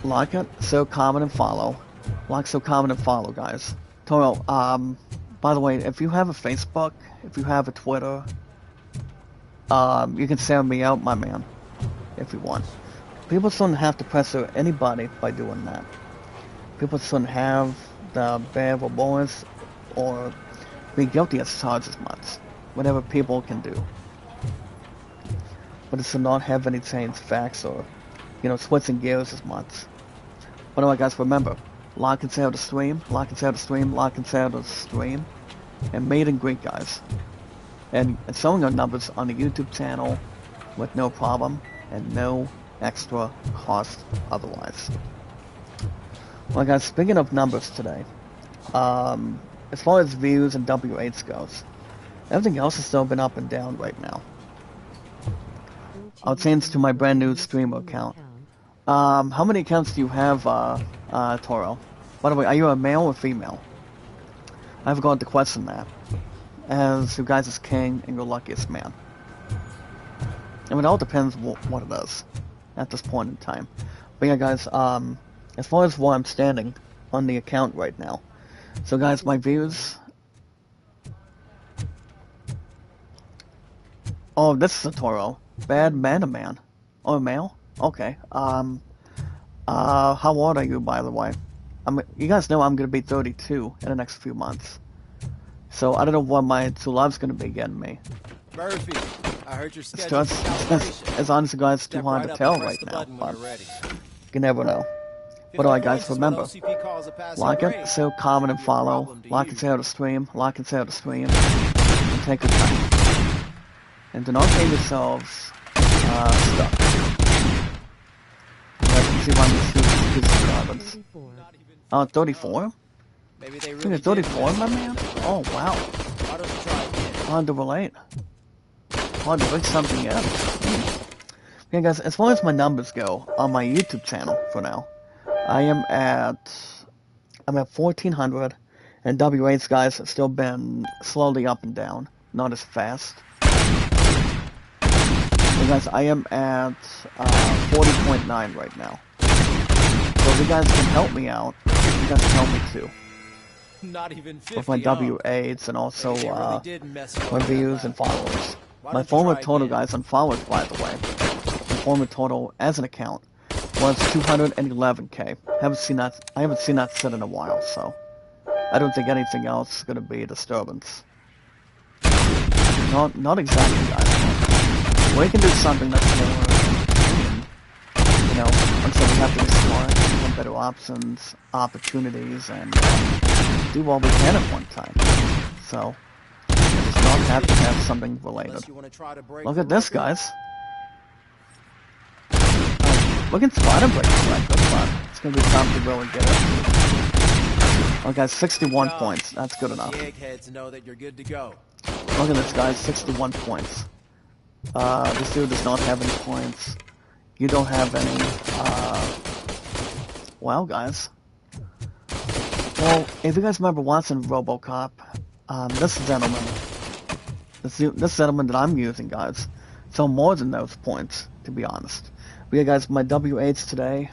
[SPEAKER 1] like it, so comment, and follow. Like, so comment, and follow, guys. Toro, by the way, if you have a Facebook, if you have a Twitter, you can sound me out, my man, if you want. People shouldn't have to pressure anybody by doing that. People shouldn't have the bad or boys or be guilty as charged as much. Whatever people can do. But it should not have any changed facts or, switching gears as much. But alright, guys, remember, like and share the stream, like and share the stream, like and share the stream, and meet and greet, guys. And showing our numbers on the YouTube channel with no problem and no extra cost otherwise. Well, guys, speaking of numbers today, as far as views and W8s goes, everything else has still been up and down right now. I'll change to my brand new streamer account. How many accounts do you have, Toro? By the way, are you a male or female? I forgot to question that. As you guys is king and your luckiest man. And it all depends what it is at this point in time. But yeah, guys, as far as where I'm standing on the account right now. So guys, my views... Oh, this is a Toro. Bad man. Oh, male? Okay. How old are you, by the way? You guys know I'm gonna be 32 in the next few months. So I don't know what my true love's gonna be getting me.
[SPEAKER 3] Murphy, I heard your
[SPEAKER 1] schedule. As honest as guys, too hard to tell right now, but you never know. But alright, guys, remember, like it, share, comment, and follow. Like and share the stream. Like and share the stream. And take your time. And do not get yourselves stuck. Let's see one of these 34? Maybe they really 34, my man? Oh, wow. Hard to relate. Hard to pick something up. Okay, guys, as far as my numbers go on my YouTube channel for now, I'm at 1,400, and W8's guys have still been slowly up and down, not as fast. So guys, I am at 40.9 right now. So if you guys can help me out, you guys can help me too.
[SPEAKER 3] Not even 50
[SPEAKER 1] with my W8s and also my views and followers. My former total, guys, on followers, by the way. My former total as an account was 211K. I haven't seen that set in a while, so I don't think anything else is gonna be a disturbance. Not exactly, guys. We can do something that's more, you know, until we have to be smart, have better options, opportunities, and do what we can at one time. So, it does not have to have something related. Look at this, guys. We can try to break the record, but it's going to be time to really get it. Oh, guys, 61 points. That's good enough. Look at this, guys, 61 points. This dude does not have any points. You don't have any. Well, guys. Well, if you guys remember watching Robocop, this gentleman that I'm using, guys, so more than those points, to be honest. But yeah, guys, my W8s today,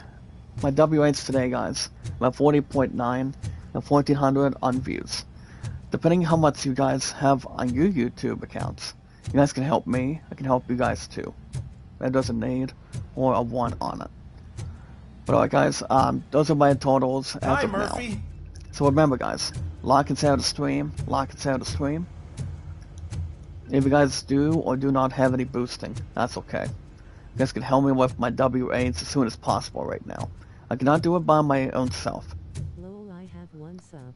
[SPEAKER 1] guys, about 40.9 and 1,400 on views. Depending how much you guys have on your YouTube accounts, you guys can help me. I can help you guys too. That doesn't need or a 1 on it. But alright, guys, those are my totals as of now. So remember, guys, like and share the stream. If you guys do or do not have any boosting, that's okay. You guys can help me with my W8s as soon as possible right now. I cannot do it by my own self.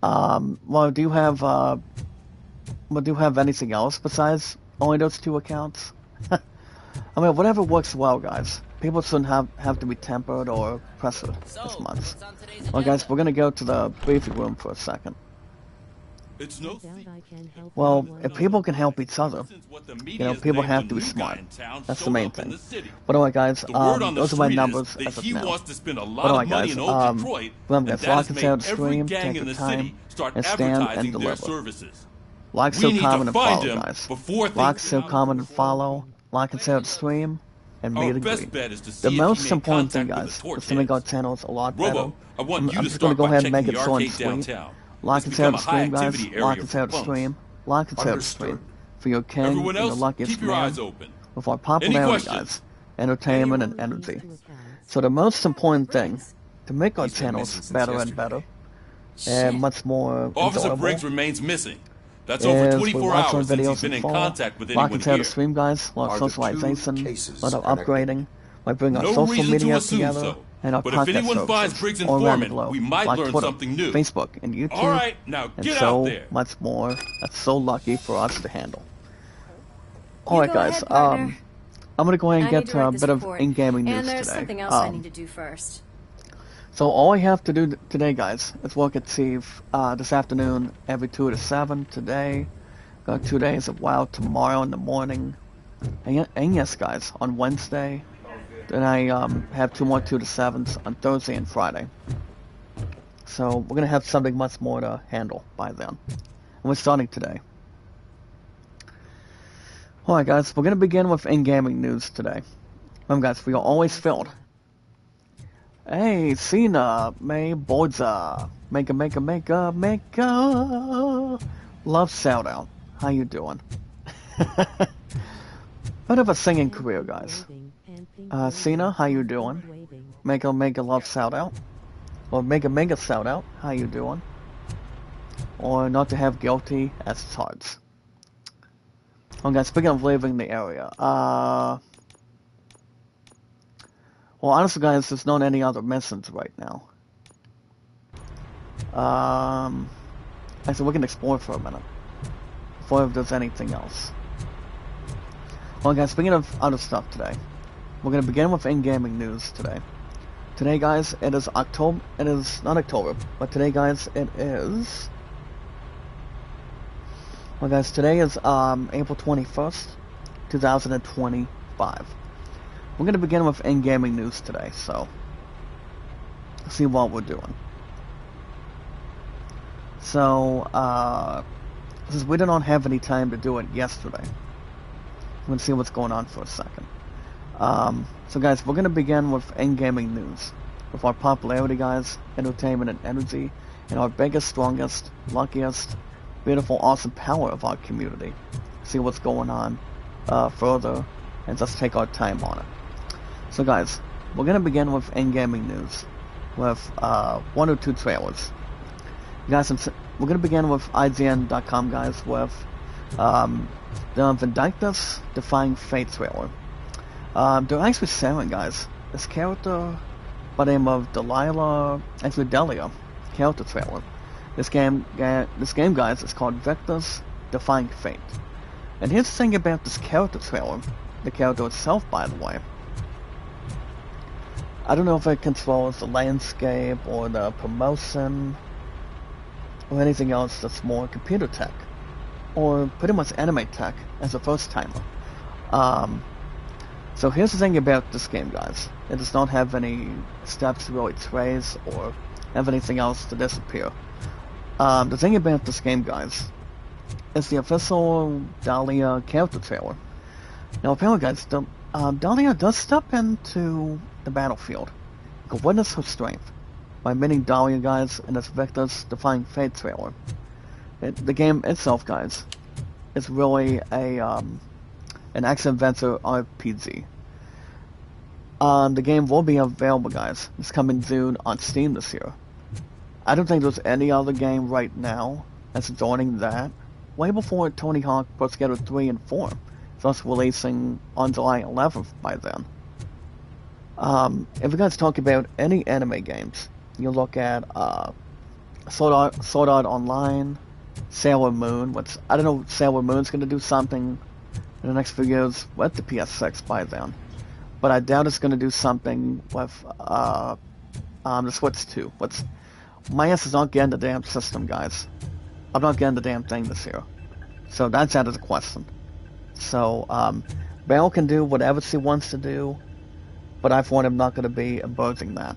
[SPEAKER 1] Well, do you have anything else besides only those 2 accounts? I mean, whatever works well, guys. People shouldn't have to be tempered or pressured this month. Well, guys, we're gonna go to the briefing room for a second. Well, if people can help each other, you know, people have to be smart. That's the main thing. But alright, guys, those are my numbers as of now. But alright, guys, remember, guys, like and share the stream, take the time, and stand and deliver. Like, share, comment, and follow, guys. Like, share, comment, and follow. Like and share the stream, and meet and greet. The most important thing, guys, is to make our channels a lot better. I'm just gonna go ahead and make it short and sweet. Like and share the stream, guys. Like and share the stream. Like and share the stream. For your king and the luckiest man. With our popularity, guys, entertainment, and energy. So the most important thing, to make our channels better and better, and much more
[SPEAKER 10] Officer Briggs remains missing. That's over 24 hours since he's been in contact with anyone here.
[SPEAKER 1] Like and share the stream, guys. A lot of socialization, a lot of upgrading. By bringing our social media together. And our podcast services all around the globe, like Twitter, Facebook, and YouTube, and so much more. That's so lucky for us to handle. Alright, guys, I'm gonna go ahead and get to a bit of in-gaming news today.
[SPEAKER 6] And there's something else I need to do first.
[SPEAKER 1] So all I have to do today, guys, is work at Steve this afternoon, every 2 to 7 today. Got 2 days of WoW tomorrow in the morning. And yes, guys, on Wednesday. Then I have 2 more 2 to 7s on Thursday and Friday. So we're going to have something much more to handle by then. And we're starting today. Alright, guys, we're going to begin with in-gaming news today. Remember, guys, we are always filled. Hey, Cena, May, Borza, Mega. Love shout out. How you doing? Bit of a singing career, guys. Cena, how you doing? Mega love shout out. Or mega shout out. How you doing? Or not to have guilty as charged. Oh, guys, speaking of leaving the area, well, honestly, guys, there's not any other missions right now. So we can explore for a minute before if there's anything else. Well, guys, speaking of other stuff today, we're gonna begin with in-gaming news today. Today, guys, it is October. It is not October, but today, guys, it is. Well, guys, today is April 21st, 2025. We're gonna begin with in-gaming news today, so let's see what we're doing. So, since we did not have any time to do it yesterday, I'm gonna see what's going on for a second. So guys, we're gonna begin with in-gaming news, with our popularity, guys, entertainment and energy, and our biggest, strongest, luckiest, beautiful, awesome power of our community. See what's going on further, and just take our time on it. So guys, we're going to begin with in-gaming news, with 1 or 2 trailers. Guys, we're going to begin with IGN.com, guys, with the Vindictus Defying Fate trailer. They're actually sharing, guys, this character by the name of Delia character trailer. This game, guys, is called Victus Defying Fate. And here's the thing about this character trailer, the character itself, by the way. I don't know if it controls the landscape or the promotion or anything else that's more computer tech or pretty much anime tech as a first timer. So here's the thing about this game, guys. It does not have any steps to really trace or have anything else to disappear. The thing about this game, guys, is the official Delia character trailer. Now, apparently, guys, Delia does step into the battlefield. You can witness her strength by meeting Delia, guys, in this Victus Defying Fate trailer. The game itself, guys, is really an action-adventure RPG. The game will be available, guys. It's coming June on Steam this year. I don't think there's any other game right now that's joining that. Way before Tony Hawk Pro Skater 3 and 4, thus releasing on July 11th by then. If you guys talk about any anime games, you look at Sword Art Online, Sailor Moon, which I don't know if Sailor Moon's going to do something in the next few years with the PS6 by then. But I doubt it's going to do something with the Switch 2. My ass is not getting the damn system, guys. I'm not getting the damn thing this year. So that's out of the question. So, Bell can do whatever she wants to do, but I for one am not going to be imposing that.